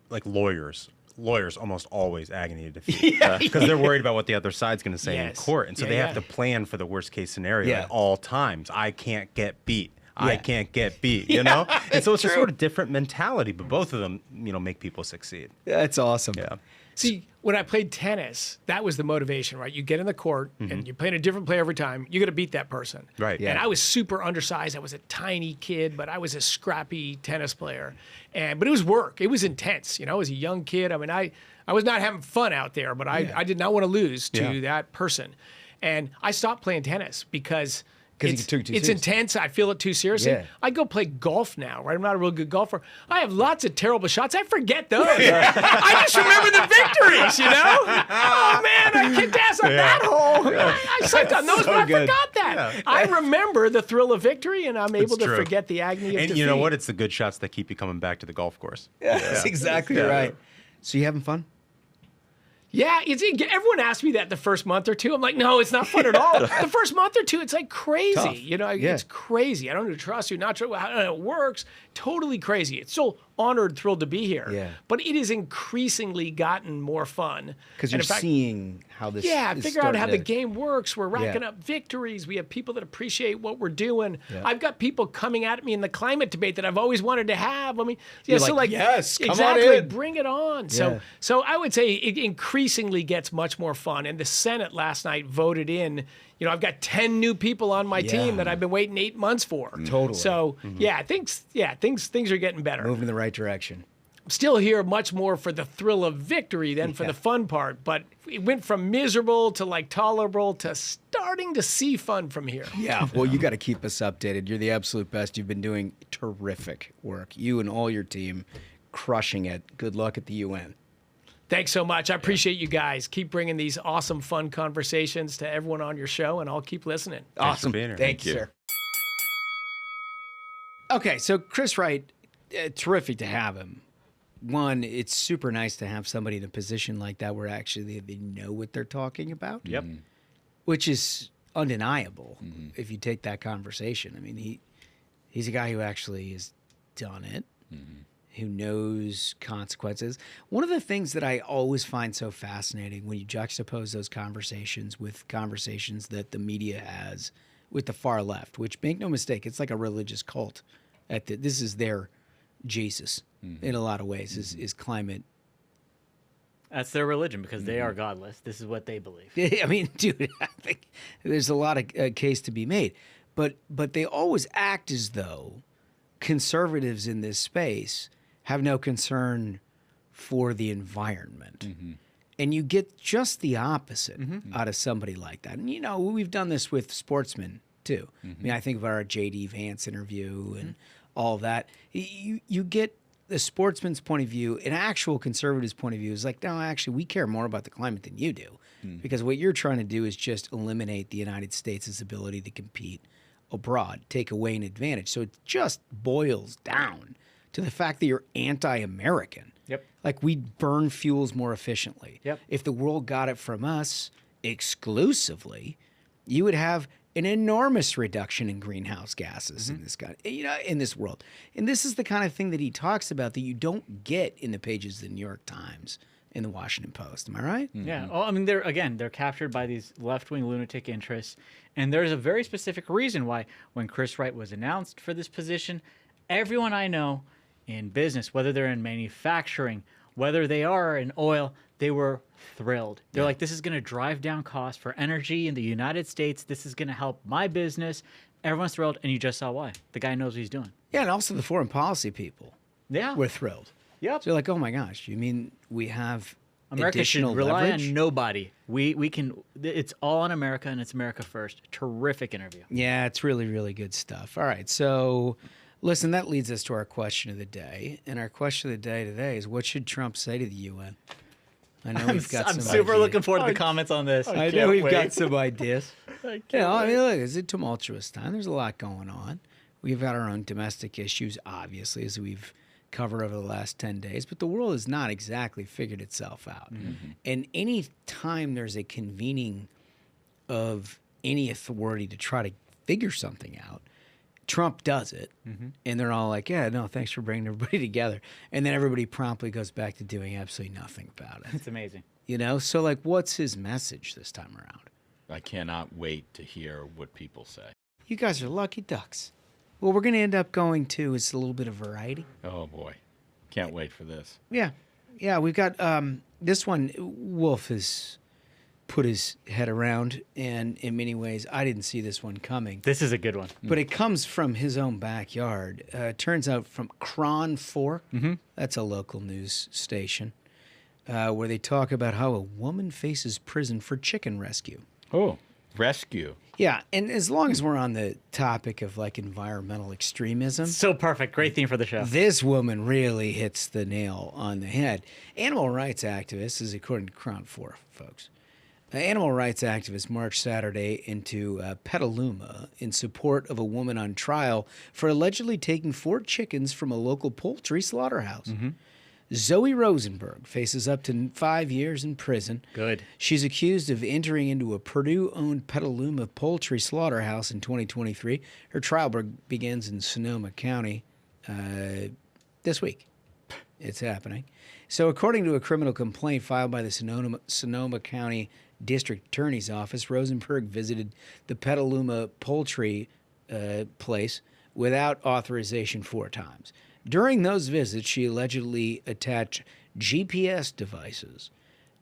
like lawyers. Lawyers almost always agony of defeat because they're worried about what the other side's going to say in court, and so they have to plan for the worst case scenario at all times. I can't get beat. I can't get beat, you know? And so it's a sort of different mentality, but both of them, make people succeed. That's awesome. Yeah. See, when I played tennis, that was the motivation, right? You get in the court and you're playing a different player every time. You got to beat that person. Right. And I was super undersized. I was a tiny kid, but I was a scrappy tennis player. But it was work. It was intense. As a young kid, I mean, I was not having fun out there, but I did not want to lose to that person. And I stopped playing tennis because it's intense. I feel it too seriously. Yeah. I go play golf now, right? I'm not a real good golfer. I have lots of terrible shots. I forget those. I just remember the victories, Oh, man, I kicked ass on that hole. I sucked on those, but I forgot that. Yeah. I remember the thrill of victory, and I'm able to forget the agony of defeat. And you know what? It's the good shots that keep you coming back to the golf course. Yeah, that's exactly right. So you having fun? Yeah, everyone asked me that the first month or two. I'm like, no, it's not fun at all. The first month or two, it's like crazy. Tough. It's crazy. I don't know, trust you, not trust. I don't know, it works. Totally crazy. It's still honored, thrilled to be here. Yeah. But it has increasingly gotten more fun. Because you're seeing how this is figure out how the to... game works. We're racking up victories. We have people that appreciate what we're doing. Yeah. I've got people coming at me in the climate debate that I've always wanted to have. I mean, yes, come exactly, on in. Bring it on. Yeah. So I would say it increasingly gets much more fun. And the Senate last night voted in. I've got 10 new people on my team that I've been waiting 8 months for. Totally. So things are getting better. Moving in the right direction. I'm still here much more for the thrill of victory than for the fun part. But it went from miserable to like tolerable to starting to see fun from here. Yeah. Well, you got to keep us updated. You're the absolute best. You've been doing terrific work. You and all your team, crushing it. Good luck at the UN. Thanks so much. I appreciate you guys. Keep bringing these awesome, fun conversations to everyone on your show, and I'll keep listening. Awesome. Thank you, sir. Okay, so Chris Wright, terrific to have him. One, it's super nice to have somebody in a position like that where actually they know what they're talking about. Yep. Which is undeniable if you take that conversation. I mean, he's a guy who actually has done it. Who knows consequences. One of the things that I always find so fascinating when you juxtapose those conversations with conversations that the media has with the far left, which, make no mistake, it's like a religious cult. This is their Jesus in a lot of ways, is climate. That's their religion because they are godless. This is what they believe. I mean, dude, I think there's a lot of case to be made. But they always act as though conservatives in this space have no concern for the environment. And you get just the opposite out of somebody like that. And, we've done this with sportsmen, too. I mean, I think about our J.D. Vance interview and all of that. You get the sportsman's point of view, an actual conservative's point of view is like, no, actually, we care more about the climate than you do. Because what you're trying to do is just eliminate the United States' ability to compete abroad, take away an advantage. So it just boils down to the fact that you're anti-American. Yep. Like, we burn fuels more efficiently. Yep. If the world got it from us exclusively, you would have an enormous reduction in greenhouse gases in this world. And this is the kind of thing that he talks about that you don't get in the pages of the New York Times and the Washington Post. Am I right? Yeah. Well, I mean, they're captured by these left-wing lunatic interests, and there's a very specific reason why when Chris Wright was announced for this position, everyone I know in business, whether they're in manufacturing, whether they are in oil, they were thrilled. They're like, this is going to drive down costs for energy in the United States. This is going to help my business. Everyone's thrilled, and you just saw why. The guy knows what he's doing. Yeah, and also the foreign policy people Yeah. were thrilled. Yep. So they're like, oh my gosh, you mean we have America should additional rely leverage? on nobody. We can. It's all on America, and it's America first. Terrific interview. Yeah, it's really, really good stuff. All right, so listen, that leads us to our question of the day. And our question of the day today is, what should Trump say to the UN? I know we've got I'm some super ideas. looking forward to the comments on this. I know we've got some ideas. I mean, look, it's a tumultuous time. There's a lot going on. We've got our own domestic issues, obviously, as we've covered over the last 10 days, but the world has not exactly figured itself out. And any time there's a convening of any authority to try to figure something out, Trump does it, and they're all like, yeah, no, thanks for bringing everybody together. And then everybody promptly goes back to doing absolutely nothing about it. It's amazing. You know? So, like, what's his message this time around? I cannot wait to hear what people say. You guys are lucky ducks. What we're going to end up going to is a little bit of variety. Oh, boy. Can't wait for this. Yeah. Yeah, we've got this one. Wolf has put his head around, and in many ways, I didn't see this one coming. This is a good one. But it comes from his own backyard. Turns out from Cron Fork. That's a local news station where they talk about how a woman faces prison for chicken rescue. Oh, rescue. Yeah, and as long as we're on the topic of like environmental extremism, So perfect. Great theme for the show. this woman really hits the nail on the head. Animal rights activists, is according to Crown 4, folks. Animal rights activists marched Saturday into Petaluma in support of a woman on trial for allegedly taking 4 chickens from a local poultry slaughterhouse. Zoe Rosenberg faces up to 5 years in prison. Good. She's accused of entering into a Purdue-owned Petaluma poultry slaughterhouse in 2023. Her trial begins in Sonoma County this week. It's happening. So according to a criminal complaint filed by the Sonoma County District Attorney's Office, Rosenberg visited the Petaluma poultry place without authorization 4 times. During those visits, she allegedly attached GPS devices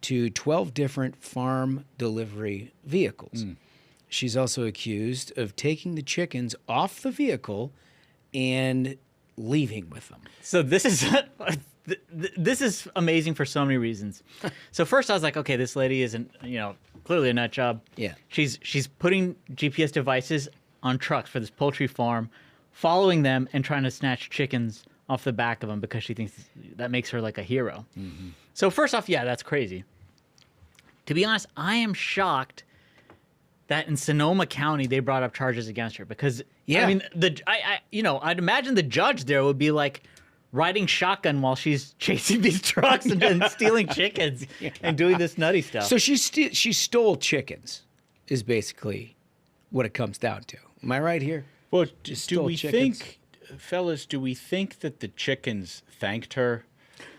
to 12 different farm delivery vehicles. She's also accused of taking the chickens off the vehicle and leaving with them. So this is amazing for so many reasons. So first I was like, okay, this lady isn't, clearly a nut job. Yeah. She's putting GPS devices on trucks for this poultry farm, following them and trying to snatch chickens off the back of them because she thinks that makes her like a hero. So first off, yeah, that's crazy. To be honest, I am shocked that in Sonoma County they brought up charges against her because Yeah. I mean I'd imagine the judge there would be like riding shotgun while she's chasing these trucks and then stealing chickens and doing this nutty stuff. So she stole chickens, is basically what it comes down to. Am I right here? Well, Just do stole we chickens. think, fellas, do we think that the chickens thanked her?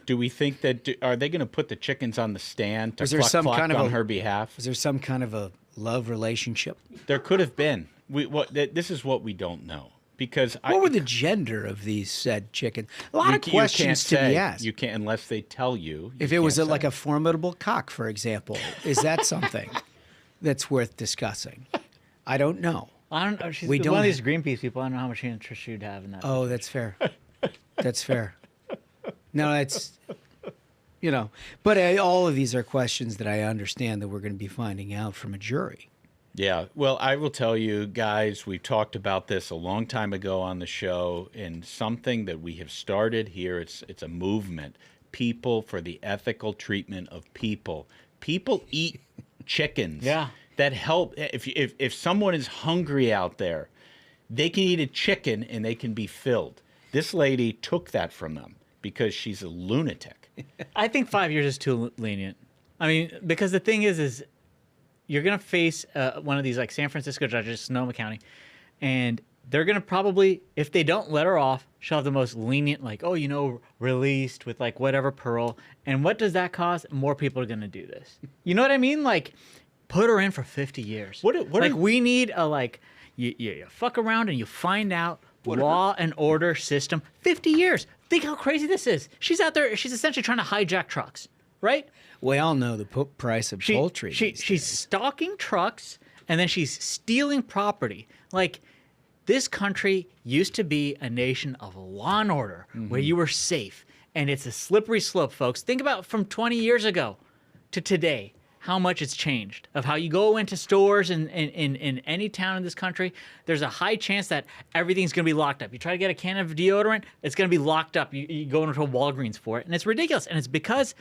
Do we think that, are they going to put the chickens on the stand to Was there cluck some kind of on a- her behalf? Was there some kind of a love relationship? There could have been. This is what we don't know. Because What were the gender of these said chickens? A lot of questions to be asked. You can't unless they tell you. If it was like a formidable cock, for example, is that something that's worth discussing? I don't know. I don't know. She's We one don't of these Greenpeace people. I don't know how much interest she'd have in that. Oh, that's fair. That's fair. No, that's, but all of these are questions that I understand that we're going to be finding out from a jury. Yeah. Well, I will tell you guys, we talked about this a long time ago on the show, and something that we have started here. It's a movement. People for the ethical treatment of people. People eat chickens. Yeah. That help. If someone is hungry out there, they can eat a chicken and they can be filled. This lady took that from them because she's a lunatic. I think 5 years is too lenient. I mean, because the thing is you're going to face one of these like San Francisco judges, Sonoma County, and they're going to probably, if they don't let her off, she'll have the most lenient, like, released with like whatever parole. And what does that cost? More people are going to do this. You know what I mean? Like, put her in for 50 years. What we need a, like, you fuck around and you find out law and order system. 50 years. Think how crazy this is. She's out there. She's essentially trying to hijack trucks, right? We all know the price of poultry. She's stalking trucks, and then she's stealing property. Like, this country used to be a nation of law and order where you were safe. And it's a slippery slope, folks. Think about from 20 years ago to today, how much it's changed. Of how you go into stores in any town in this country, there's a high chance that everything's going to be locked up. You try to get a can of deodorant, it's going to be locked up. You go into a Walgreens for it, and it's ridiculous. And it's because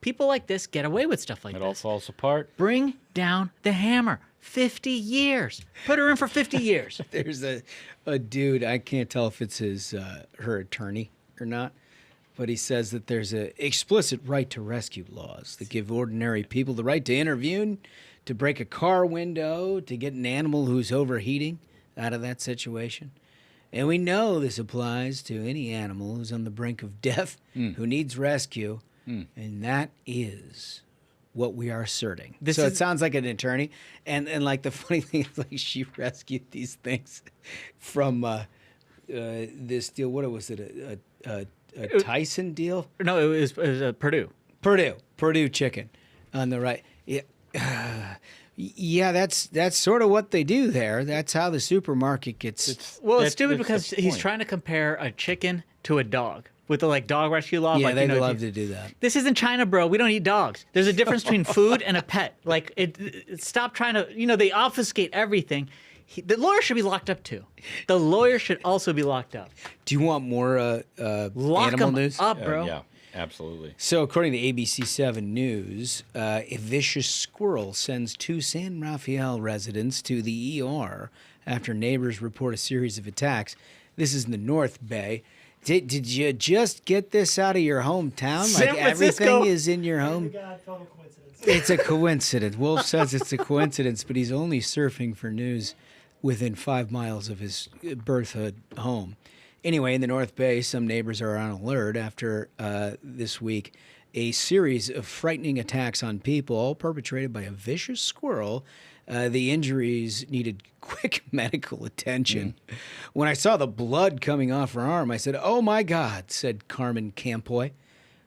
people like this get away with stuff like this. It all falls apart. Bring down the hammer. 50 years. Put her in for 50 years. There's a dude, I can't tell if it's her attorney or not, but he says that there's an explicit right to rescue laws that give ordinary people the right to intervene, to break a car window, to get an animal who's overheating out of that situation. And we know this applies to any animal who's on the brink of death, who needs rescue, and that is what we are asserting. So it sounds like an attorney, and like the funny thing is, like, she rescued these things from this deal. What was it? A Tyson deal? No, it was Purdue. Purdue chicken on the right. Yeah. Yeah, that's sort of what they do there. That's how the supermarket gets. It's stupid because he's trying to compare a chicken to a dog with the dog rescue law. Yeah, like, they love to do that. This isn't China, bro. We don't eat dogs. There's a difference between food and a pet. Like, stop trying to. They obfuscate everything. The lawyer should be locked up too. The lawyer should also be locked up. Do you want more Lock animal him news? up, bro. Yeah, absolutely. So, according to ABC 7 News, a vicious squirrel sends 2 San Rafael residents to the ER after neighbors report a series of attacks. This is in the North Bay. Did you just get this out of your hometown? San Like, Francisco. everything is in your home? Total coincidence. It's a coincidence. Wolf says it's a coincidence, but he's only surfing for news within 5 miles of his birthhood home. Anyway, in the North Bay, some neighbors are on alert after this week a series of frightening attacks on people, all perpetrated by a vicious squirrel. The injuries needed quick medical attention. When I saw the blood coming off her arm, I said, "Oh my God," said Carmen Campoy.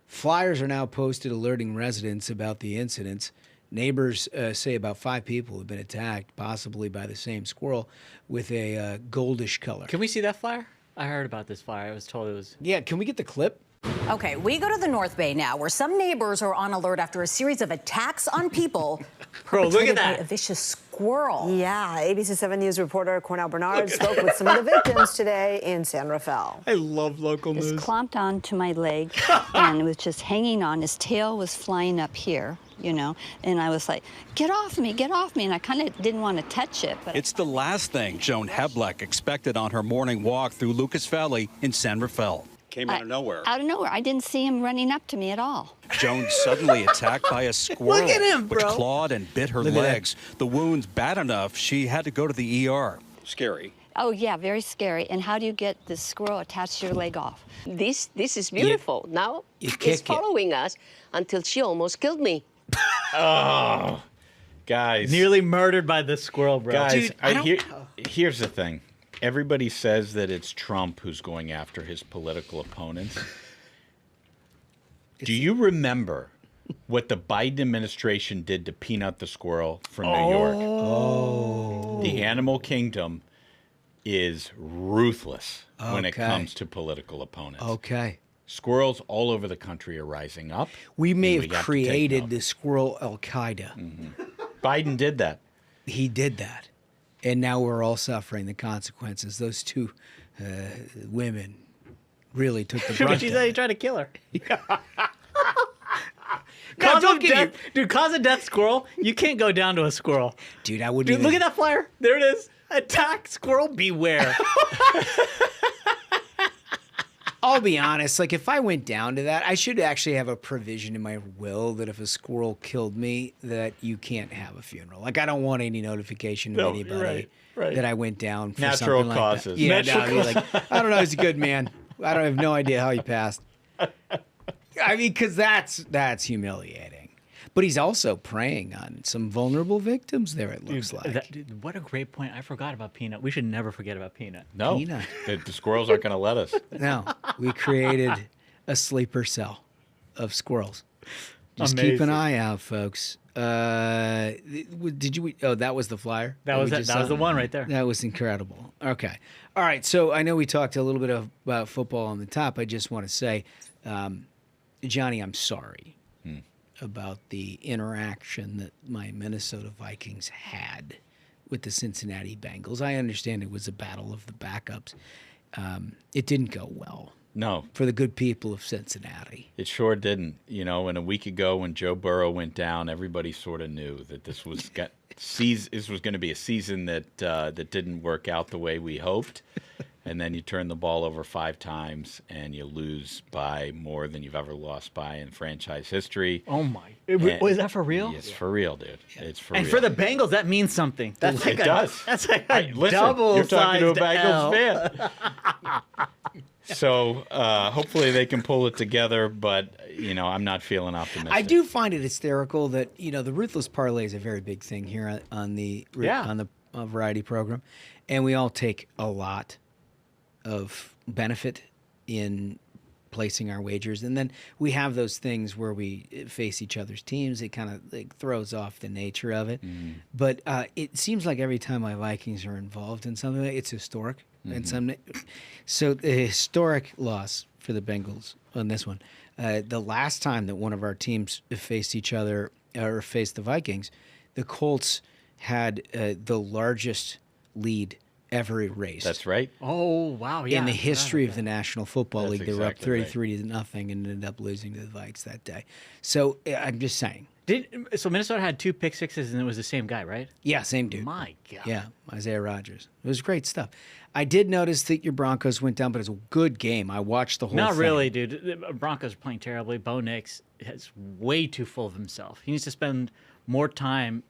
Flyers are now posted alerting residents about the incidents. Neighbors say about 5 people have been attacked, possibly by the same squirrel, with a goldish color. Can we see that flyer? I heard about this flyer. I was told it was. Yeah, can we get the clip? Okay, we go to the North Bay now, where some neighbors are on alert after a series of attacks on people Bro, look at perpetrated by that. a vicious squirrel. Yeah, ABC 7 News reporter Cornell Bernard spoke with some of the victims today in San Rafael. I love local It was clomped onto my leg and it was just hanging on. His tail was flying up here, and I was like, get off me, and I kind of didn't want to touch it. But It's the last thing Joan Hebleck expected on her morning walk through Lucas Valley in San Rafael. Came out of nowhere. Out of nowhere. I didn't see him running up to me at all. Joan suddenly attacked by a squirrel, Look at him, which bro. clawed and bit her Look at that. legs. The wounds bad enough, she had to go to the ER. Scary. Oh, yeah, very scary. And how do you get the squirrel attached to your leg off? This is beautiful. Now you it's kick it. following us until she almost killed me. Oh, guys. Nearly murdered by this squirrel, bro. Guys, Dude, here's the thing. Everybody says that it's Trump who's going after his political opponents. Do you remember what the Biden administration did to Peanut the squirrel from New York? Oh. The animal kingdom is ruthless when it Okay. comes to political opponents. Okay. Squirrels all over the country are rising up. We may and have we to take created note. the squirrel Al-Qaeda. Biden did that. He did that. And now we're all suffering the consequences. Those 2 women really took the brunt she of said he it. tried to kill her. God, Cause don't of give death, dude. Cause of death, squirrel. You can't go down to a squirrel. Dude, I wouldn't Dude, even... look at that flyer. There it is. Attack squirrel, beware. I'll be honest, like, if I went down to that, I should actually have a provision in my will that if a squirrel killed me, that you can't have a funeral. Like, I don't want any notification to anybody right. that I went down for Natural something causes. like that. Yeah, Natural no, I'd be like, I don't know, he's a good man. I have no idea how he passed. I mean, because that's humiliating. But he's also preying on some vulnerable victims there, it looks like. Dude, what a great point. I forgot about Peanut. We should never forget about Peanut. No, Peanut. the squirrels aren't going to let us. No, we created a sleeper cell of squirrels. Just keep an Amazing. eye out, folks. Did you? Oh, that was the flyer. That was we it. just That was saw? the one right there. That was incredible. Okay. All right. So I know we talked a little bit about football on the top. I just want to say, Johnny, I'm sorry about the interaction that my Minnesota Vikings had with the Cincinnati Bengals. I understand it was a battle of the backups. It didn't go well No, for the good people of Cincinnati. it sure didn't. And a week ago when Joe Burrow went down, everybody sort of knew that this was going to be a season that didn't work out the way we hoped. And then you turn the ball over 5 times and you lose by more than you've ever lost by in franchise history. Oh my! And- Was that for real? It's for real, dude. It's for And real. for the Bengals, that means something. That's like It does. That's like a Hey, listen, double you're talking to a sized Bengals L. fan. So hopefully they can pull it together, but I'm not feeling optimistic. I do find it hysterical that the Ruthless parlay is a very big thing here on the variety program, and we all take a lot of benefit in placing our wagers, and then we have those things where we face each other's teams. It kind of throws off the nature of it, but it seems like every time my Vikings are involved in something, it's historic. And so the historic loss for the Bengals on this one, the last time that one of our teams faced each other or faced the Vikings, the Colts had the largest lead ever erased. That's right. Oh wow! Yeah. In the I forgot history about of the that. National Football That's League, they were up exactly right. 33 to nothing and ended up losing to the Vikes that day. So I'm just saying. So Minnesota had 2 pick sixes and it was the same guy, right? Yeah, same dude. My God. Yeah, Isaiah Rodgers. It was great stuff. I did notice that your Broncos went down, but it was a good game. I watched the whole Not thing. really, dude. The Broncos are playing terribly. Bo Nix is way too full of himself. He needs to spend more time,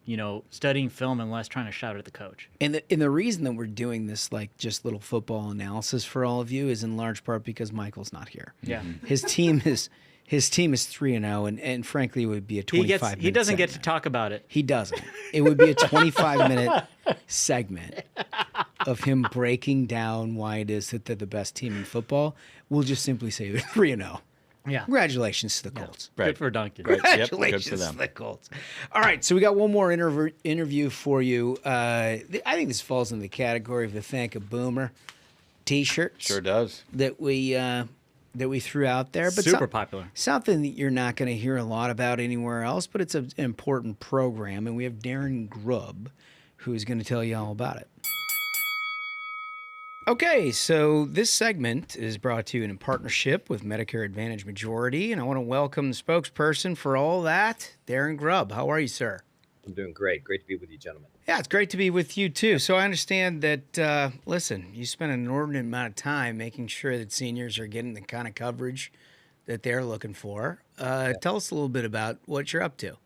studying film and less trying to shout at the coach. And the reason that we're doing this, just little football analysis for all of you, is in large part because Michael's not here. Yeah. His team is 3-0, and frankly, it would be a 25-minute He doesn't get to segment. talk about it. He doesn't. It would be a 25-minute segment of him breaking down why it is that they're the best team in football. We'll just simply say they're 3-0. Yeah. Congratulations to the Colts. Right. Good for Duncan. Right. Yep, good Congratulations for them. to the Colts. All right, so we got one more interview for you. I think this falls in the category of the Thank a Boomer T-shirts. Sure does. That we threw out there, but Super popular. Something that you're not going to hear a lot about anywhere else, but it's an important program, and we have Darren Grubb, who's going to tell you all about it. Okay, so this segment is brought to you in partnership with Medicare Advantage Majority, and I want to welcome the spokesperson for all that, Darren Grubb. How are you, sir? I'm doing great. Great to be with you, gentlemen. Yeah, it's great to be with you, too. So I understand that, listen, you spend an inordinate amount of time making sure that seniors are getting the kind of coverage that they're looking for. Tell us a little bit about what you're up to.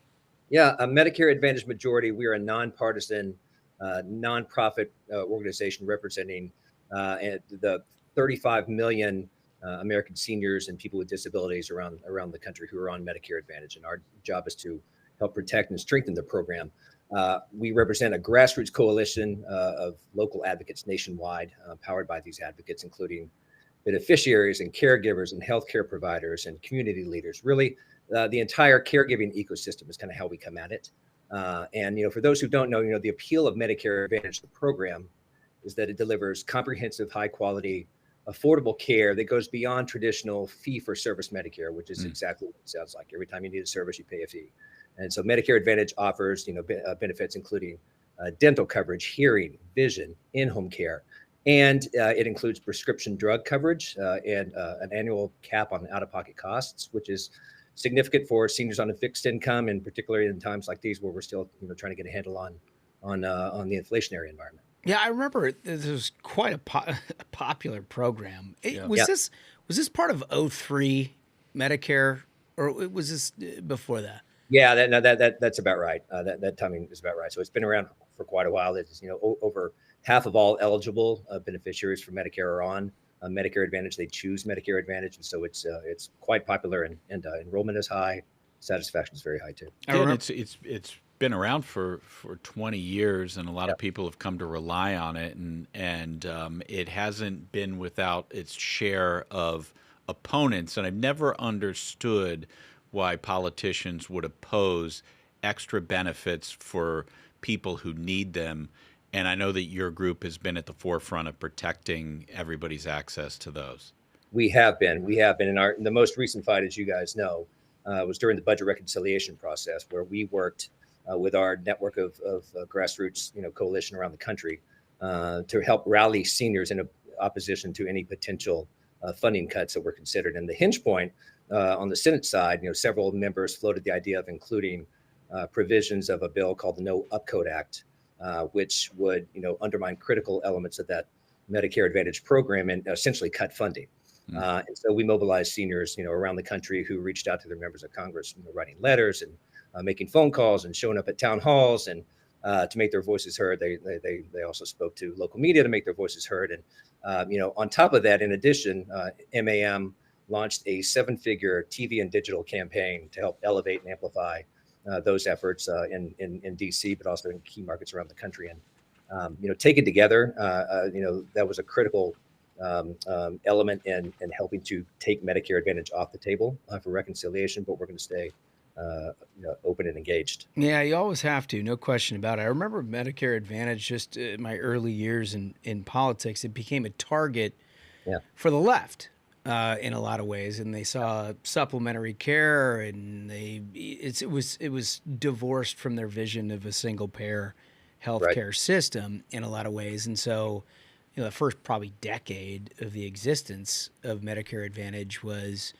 Yeah, Medicare Advantage Majority, we are a nonpartisan, nonprofit organization representing the 35 million American seniors and people with disabilities around the country who are on Medicare Advantage. And our job is to help protect and strengthen the program. We represent a grassroots coalition of local advocates nationwide, powered by these advocates, including beneficiaries and caregivers and healthcare providers and community leaders. Really, the entire caregiving ecosystem is kind of how we come at it. And for those who don't know, the appeal of Medicare Advantage, the program, is that it delivers comprehensive, high quality, affordable care that goes beyond traditional fee-for-service Medicare, which is exactly what it sounds like. Every time you need a service, you pay a fee. And so Medicare Advantage offers, benefits including dental coverage, hearing, vision, in-home care, and it includes prescription drug coverage and an annual cap on out-of-pocket costs, which is significant for seniors on a fixed income, and particularly in times like these where we're still, trying to get a handle on the inflationary environment. Yeah, I remember this was quite a popular program. Was this part of 03 Medicare, or was this before that? Yeah, that's about right. That timing is about right. So it's been around for quite a while. It's over half of all eligible beneficiaries for Medicare are on Medicare Advantage. They choose Medicare Advantage, and so it's quite popular, and enrollment is high. satisfaction is very high too. And it's been around for 20 years, and a lot of people have come to rely on it, and it hasn't been without its share of opponents. And I've never understood why politicians would oppose extra benefits for people who need them. And I know that your group has been at the forefront of protecting everybody's access to those. We have been. In the most recent fight, as you guys know, was during the budget reconciliation process, where we worked with our network of grassroots, coalition around the country to help rally seniors in opposition to any potential funding cuts that were considered. And the hinge point on the Senate side, several members floated the idea of including provisions of a bill called the No Upcode Act, which would, undermine critical elements of that Medicare Advantage program and essentially cut funding. And so we mobilized seniors, around the country who reached out to their members of Congress, writing letters and making phone calls and showing up at town halls and to make their voices heard. They also spoke to local media to make their voices heard. And, on top of that, in addition, MAM launched a 7-figure TV and digital campaign to help elevate and amplify those efforts in DC, but also in key markets around the country. And, taken together, that was a critical element in helping to take Medicare Advantage off the table for reconciliation, but we're going to stay open and engaged. Yeah, you always have to, no question about it. I remember Medicare Advantage just in my early years in politics. It became a target for the left in a lot of ways, and they saw supplementary care, and it was divorced from their vision of a single payer healthcare system in a lot of ways, and so the first probably decade of the existence of Medicare Advantage was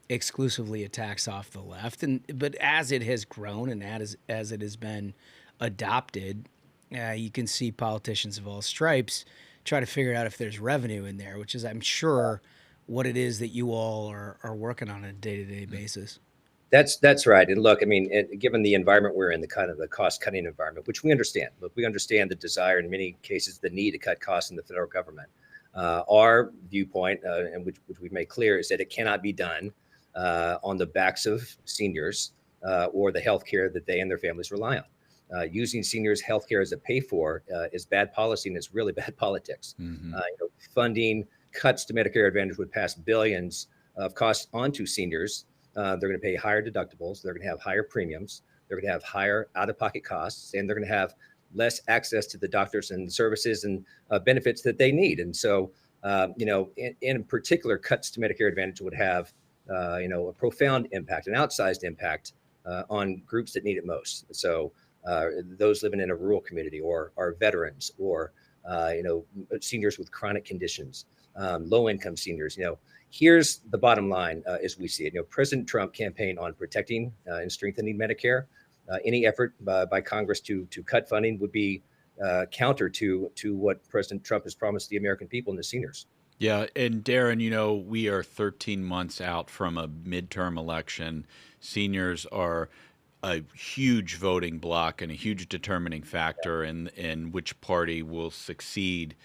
exclusively attacks off the left, but as it has grown and as it has been adopted, you can see politicians of all stripes try to figure out if there's revenue in there, which is, I'm sure, what it is that you all are working on a day-to-day basis. That's right. And look, I mean, given the environment we're in, the kind of the cost-cutting environment, which we understand. Look, we understand the desire, in many cases, the need to cut costs in the federal government. Our viewpoint, and which we've made clear, is that it cannot be done on the backs of seniors or the health care that they and their families rely on. Using seniors' health care as a pay-for is bad policy, and it's really bad politics. Funding cuts to Medicare Advantage would pass billions of costs onto seniors. They're going to pay higher deductibles. They're going to have higher premiums. They're going to have higher out-of-pocket costs, and they're going to have less access to the doctors and services and benefits that they need. And so, in particular, cuts to Medicare Advantage would have, a profound impact, an outsized impact on groups that need it most. So those living in a rural community, or are veterans, or, seniors with chronic conditions, low-income seniors. Here's the bottom line as we see it. President Trump campaigned on protecting and strengthening Medicare. Any effort by Congress to cut funding would be counter to what President Trump has promised the American people and the seniors. Yeah, and Darren, we are 13 months out from a midterm election. Seniors are a huge voting bloc and a huge determining factor in which party will succeed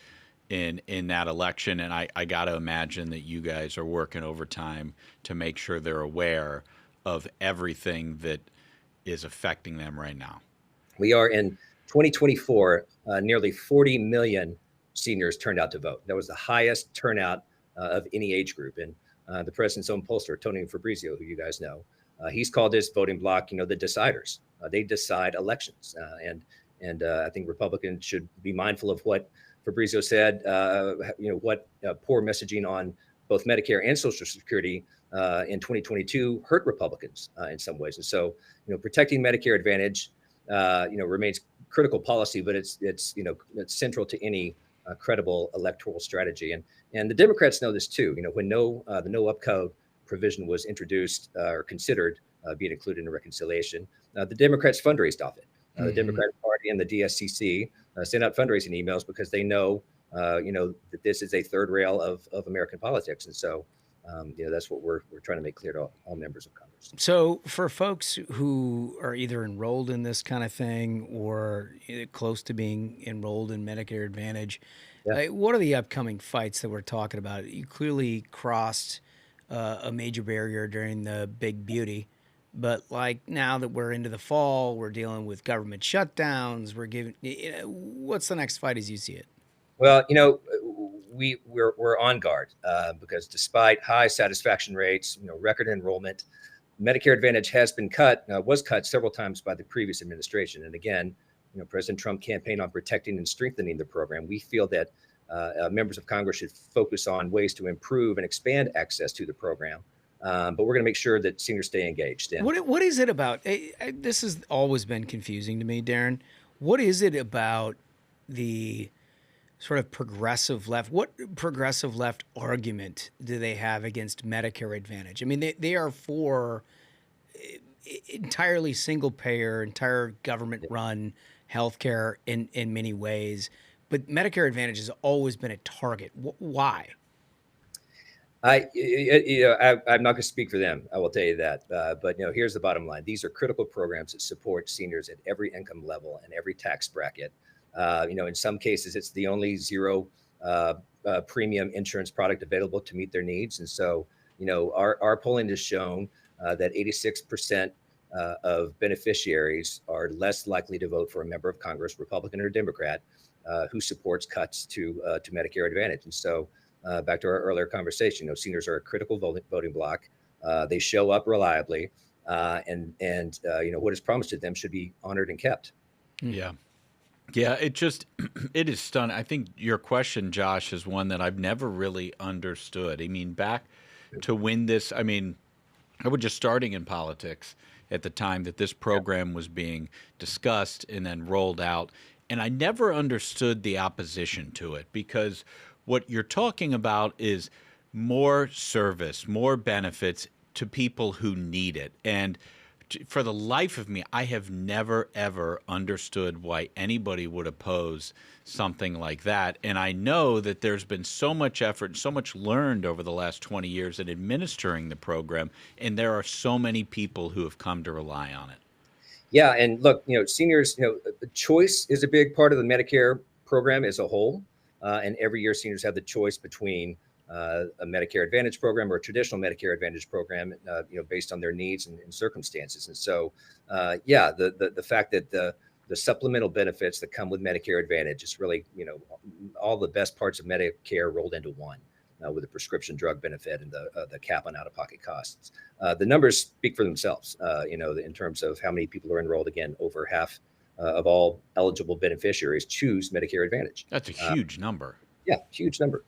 in that election. And I got to imagine that you guys are working overtime to make sure they're aware of everything that is affecting them right now. We are in 2024, nearly 40 million seniors turned out to vote. That was the highest turnout of any age group. And the president's own pollster, Tony Fabrizio, who you guys know, he's called this voting bloc, the deciders. They decide elections. And I think Republicans should be mindful of what Fabrizio said, what poor messaging on both Medicare and Social Security in 2022 hurt Republicans in some ways. And so, protecting Medicare Advantage, remains critical policy, but it's central to any credible electoral strategy. And the Democrats know this too. When the no upcode provision was introduced or considered being included in reconciliation, the Democrats fundraised off it. The Democratic Party and the DSCC sent out fundraising emails because they know, that this is a third rail of American politics. And so, that's what we're trying to make clear to all members of Congress. So for folks who are either enrolled in this kind of thing or close to being enrolled in Medicare Advantage, what are the upcoming fights that we're talking about? You clearly crossed a major barrier during the Big Beauty But like now that we're into the fall, we're dealing with government shutdowns. What's the next fight as you see it? Well, we're on guard because despite high satisfaction rates, record enrollment, Medicare Advantage was cut several times by the previous administration. And again, President Trump campaigned on protecting and strengthening the program. We feel that members of Congress should focus on ways to improve and expand access to the program. But we're going to make sure that seniors stay engaged. And what is it about? This has always been confusing to me, Darren. What is it about the sort of progressive left? What progressive left argument do they have against Medicare Advantage? I mean, they are for entirely single payer, entire government run healthcare in many ways, but Medicare Advantage has always been a target. Why? I'm not going to speak for them. I will tell you that. But here's the bottom line: these are critical programs that support seniors at every income level and every tax bracket. In some cases, it's the only zero premium insurance product available to meet their needs. And so, our polling has shown that 86% of beneficiaries are less likely to vote for a member of Congress, Republican or Democrat, who supports cuts to Medicare Advantage. And so, back to our earlier conversation, seniors are a critical voting bloc. They show up reliably, and what is promised to them should be honored and kept. Yeah. Yeah, it is stunning. I think your question, Josh, is one that I've never really understood. I mean, back to when this, I was just starting in politics at the time that this program was being discussed and then rolled out, and I never understood the opposition to it, because what you're talking about is more service, more benefits to people who need it. And for the life of me, I have never, ever understood why anybody would oppose something like that. And I know that there's been so much effort and so much learned over the last 20 years in administering the program, and there are so many people who have come to rely on it. Yeah, and look, seniors, choice is a big part of the Medicare program as a whole. And every year, seniors have the choice between a Medicare Advantage program or a traditional Medicare Advantage program, based on their needs and circumstances. And so, the fact that the supplemental benefits that come with Medicare Advantage is really, all the best parts of Medicare rolled into one, with the prescription drug benefit and the cap on out-of-pocket costs. The numbers speak for themselves, in terms of how many people are enrolled. Again, over half of all eligible beneficiaries choose Medicare Advantage. That's a huge number. Yeah, huge number.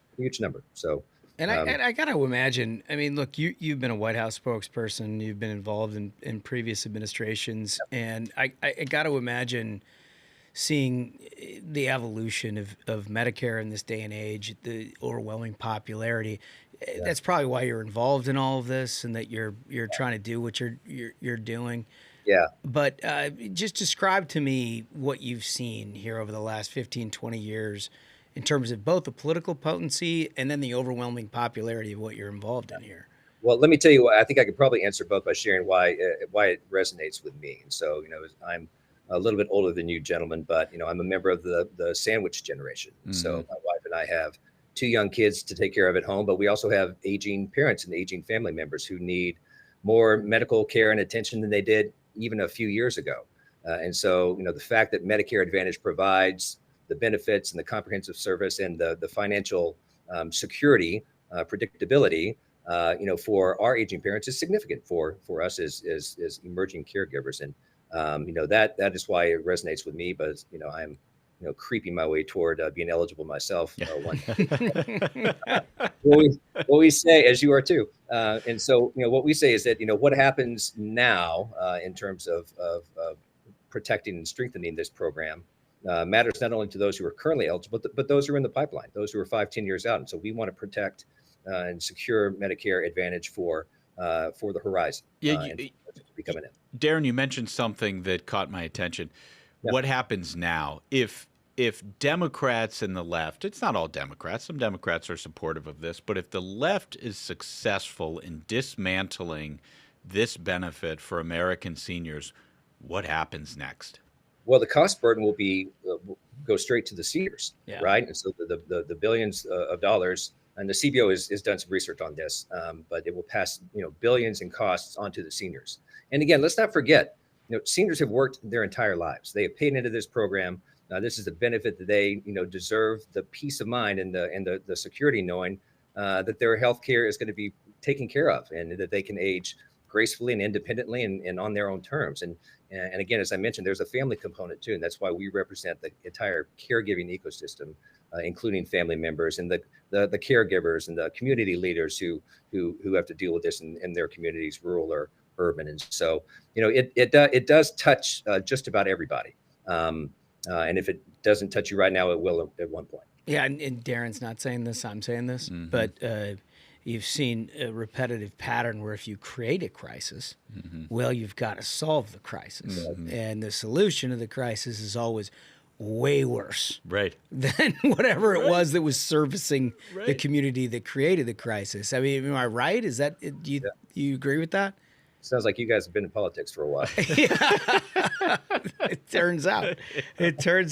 So, and I got to imagine. I mean, look, you've been a White House spokesperson. You've been involved in previous administrations, and I got to imagine seeing the evolution of Medicare in this day and age, the overwhelming popularity. Yeah. That's probably why you're involved in all of this, and that you're trying to do what you're doing. Yeah. But just describe to me what you've seen here over the last 15, 20 years in terms of both the political potency and then the overwhelming popularity of what you're involved in here. Well, let me tell you what, I think I could probably answer both by sharing why it resonates with me. And so, I'm a little bit older than you gentlemen, but, I'm a member of the sandwich generation. Mm-hmm. So my wife and I have 2 young kids to take care of at home, but we also have aging parents and aging family members who need more medical care and attention than they did even a few years ago. And so, the fact that Medicare Advantage provides the benefits and the comprehensive service and the financial security, predictability, for our aging parents is significant for us as emerging caregivers. And, that is why it resonates with me. But, I'm, creeping my way toward being eligible myself. One what we say, as you are too. And so, what we say is that, what happens now in terms of protecting and strengthening this program matters not only to those who are currently eligible, but those who are in the pipeline, those who are 5-10 years out. And so we want to protect and secure Medicare Advantage for the horizon. Coming in. Darren, you mentioned something that caught my attention. Yeah. What happens now if Democrats and the left, it's not all Democrats, some Democrats are supportive of this, but if the left is successful in dismantling this benefit for American seniors, what happens next? Well, the cost burden will go straight to the seniors, yeah. Right? And so the billions of dollars and the CBO has done some research on this, but it will pass billions in costs onto the seniors. And again, let's not forget, seniors have worked their entire lives. They have paid into this program. This is a benefit that they deserve, the peace of mind and the security knowing that their health care is going to be taken care of, and that they can age gracefully and independently and on their own terms. And again, as I mentioned, there's a family component too, and that's why we represent the entire caregiving ecosystem, including family members and the caregivers and the community leaders who have to deal with this in their communities, rural or urban. And so, it does touch just about everybody. And if it doesn't touch you right now, it will at one point. Yeah, and Darren's not saying this, I'm saying this, but you've seen a repetitive pattern where if you create a crisis, well, you've got to solve the crisis. And the solution to the crisis is always way worse than whatever it was that was servicing the community that created the crisis. I mean, am I right? Is that, do you agree with that? Sounds like you guys have been in politics for a while. It turns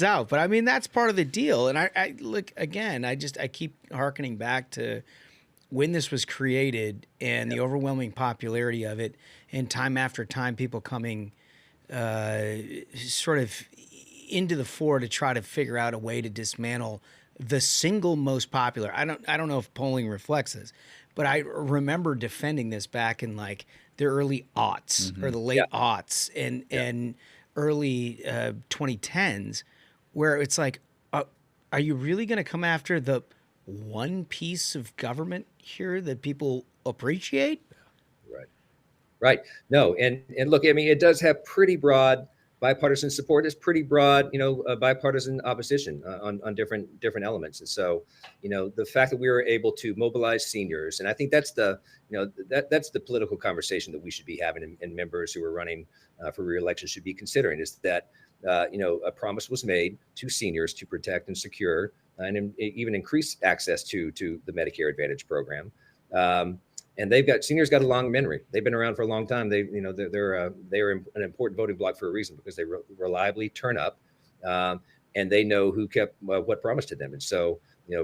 out. But I mean, that's part of the deal. And I look, again, I keep hearkening back to when this was created and the overwhelming popularity of it, and time after time, people coming sort of into the fore to try to figure out a way to dismantle the single most popular. I don't know if polling reflects this, but I remember defending this back in like the early aughts or the late aughts and early 2010s, where it's like, are you really going to come after the one piece of government here that people appreciate? Right. No, and look, I mean, it does have pretty broad bipartisan support. Is pretty broad, bipartisan opposition on different elements. And so, the fact that we were able to mobilize seniors, and I think that's that's the political conversation that we should be having, and members who are running for re-election should be considering, is that a promise was made to seniors to protect and secure and even increase access to the Medicare Advantage program. And seniors got a long memory. They've been around for a long time. They're an important voting bloc for a reason, because they reliably turn up, and they know who kept what promised to them. And so,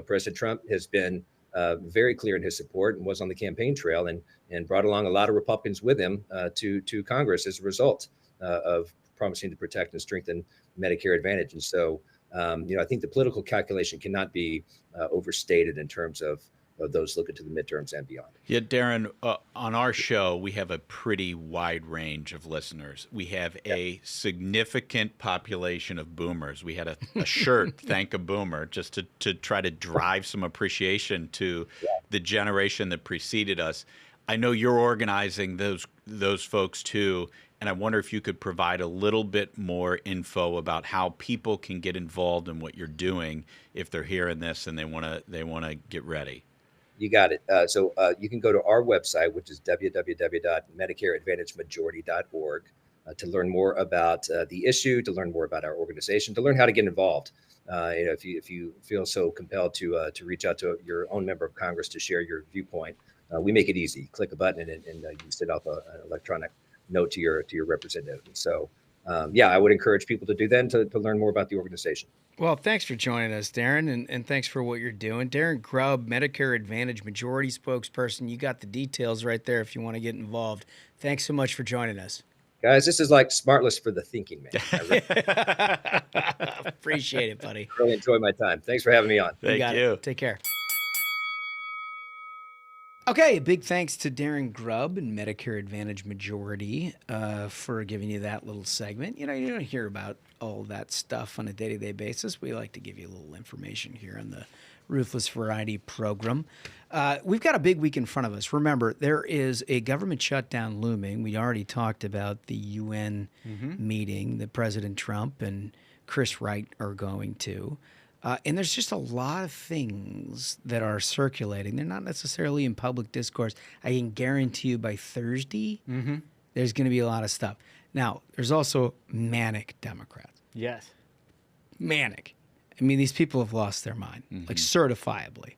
President Trump has been very clear in his support and was on the campaign trail and brought along a lot of Republicans with him to Congress as a result of promising to protect and strengthen Medicare Advantage. And so, I think the political calculation cannot be overstated in terms of those looking to the midterms and beyond. Yeah, Darren, on our show, we have a pretty wide range of listeners. We have a significant population of boomers. We had a shirt, Thank a Boomer, just to try to drive some appreciation to the generation that preceded us. I know you're organizing those folks too, and I wonder if you could provide a little bit more info about how people can get involved in what you're doing if they're hearing this and they want to get ready. You got it. So you can go to our website, which is www.medicareadvantagemajority.org, to learn more about the issue, to learn more about our organization, to learn how to get involved. If you feel so compelled to reach out to your own member of Congress to share your viewpoint, we make it easy. Click a button and you send off an electronic note to your representative. And so, I would encourage people to do that and to learn more about the organization. Well, thanks for joining us, Darren, and thanks for what you're doing. Darren Grubb, Medicare Advantage Majority spokesperson. You got the details right there if you want to get involved. Thanks so much for joining us. Guys, this is like Smartless for the thinking man. Appreciate it, buddy. Really enjoy my time. Thanks for having me on. Thank you. Take care. Okay, big thanks to Darren Grubb and Medicare Advantage Majority for giving you that little segment. You don't hear about all that stuff on a day-to-day basis. We like to give you a little information here on the Ruthless Variety program. We've got a big week in front of us. Remember, there is a government shutdown looming. We already talked about the UN meeting that President Trump and Chris Wright are going to. And there's just a lot of things that are circulating. They're not necessarily in public discourse. I can guarantee you by Thursday, there's going to be a lot of stuff. Now, there's also manic Democrats. Yes. Manic. I mean, these people have lost their mind, like certifiably.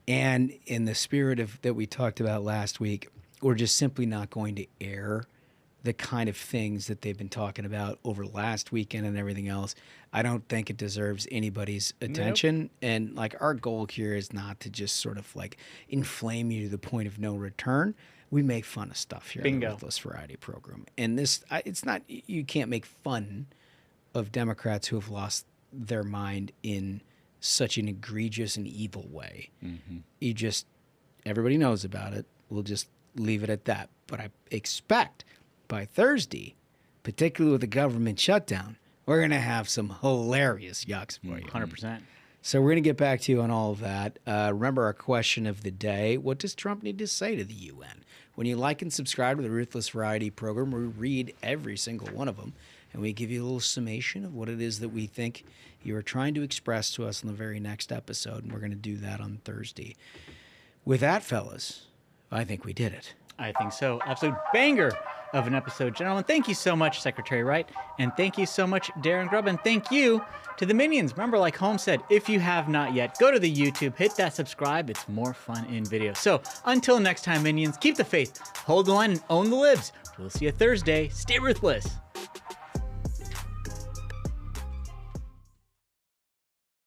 And in the spirit of that we talked about last week, we're just simply not going to air the kind of things that they've been talking about over last weekend and everything else. I don't think it deserves anybody's attention. And like our goal here is not to just sort of like inflame you to the point of no return. We make fun of stuff here on the Ruthless Variety program. And this, it's not, you can't make fun of Democrats who have lost their mind in such an egregious and evil way. You just, everybody knows about it. We'll just leave it at that. But I expect by Thursday, particularly with the government shutdown, we're going to have some hilarious yucks for you. 100%. So we're going to get back to you on all of that. Remember our question of the day. What does Trump need to say to the UN? When you like and subscribe to the Ruthless Variety program, we read every single one of them, and we give you a little summation of what it is that we think you are trying to express to us in the very next episode, and we're going to do that on Thursday. With that, fellas, I think we did it. I think so. Absolute banger of an episode. Gentlemen, thank you so much, Secretary Wright, and thank you so much, Darren Grubb, and thank you to the Minions. Remember, like Holmes said, if you have not yet, go to the YouTube, hit that subscribe. It's more fun in video. So until next time, Minions, keep the faith, hold the line, and own the libs. We'll see you Thursday. Stay ruthless.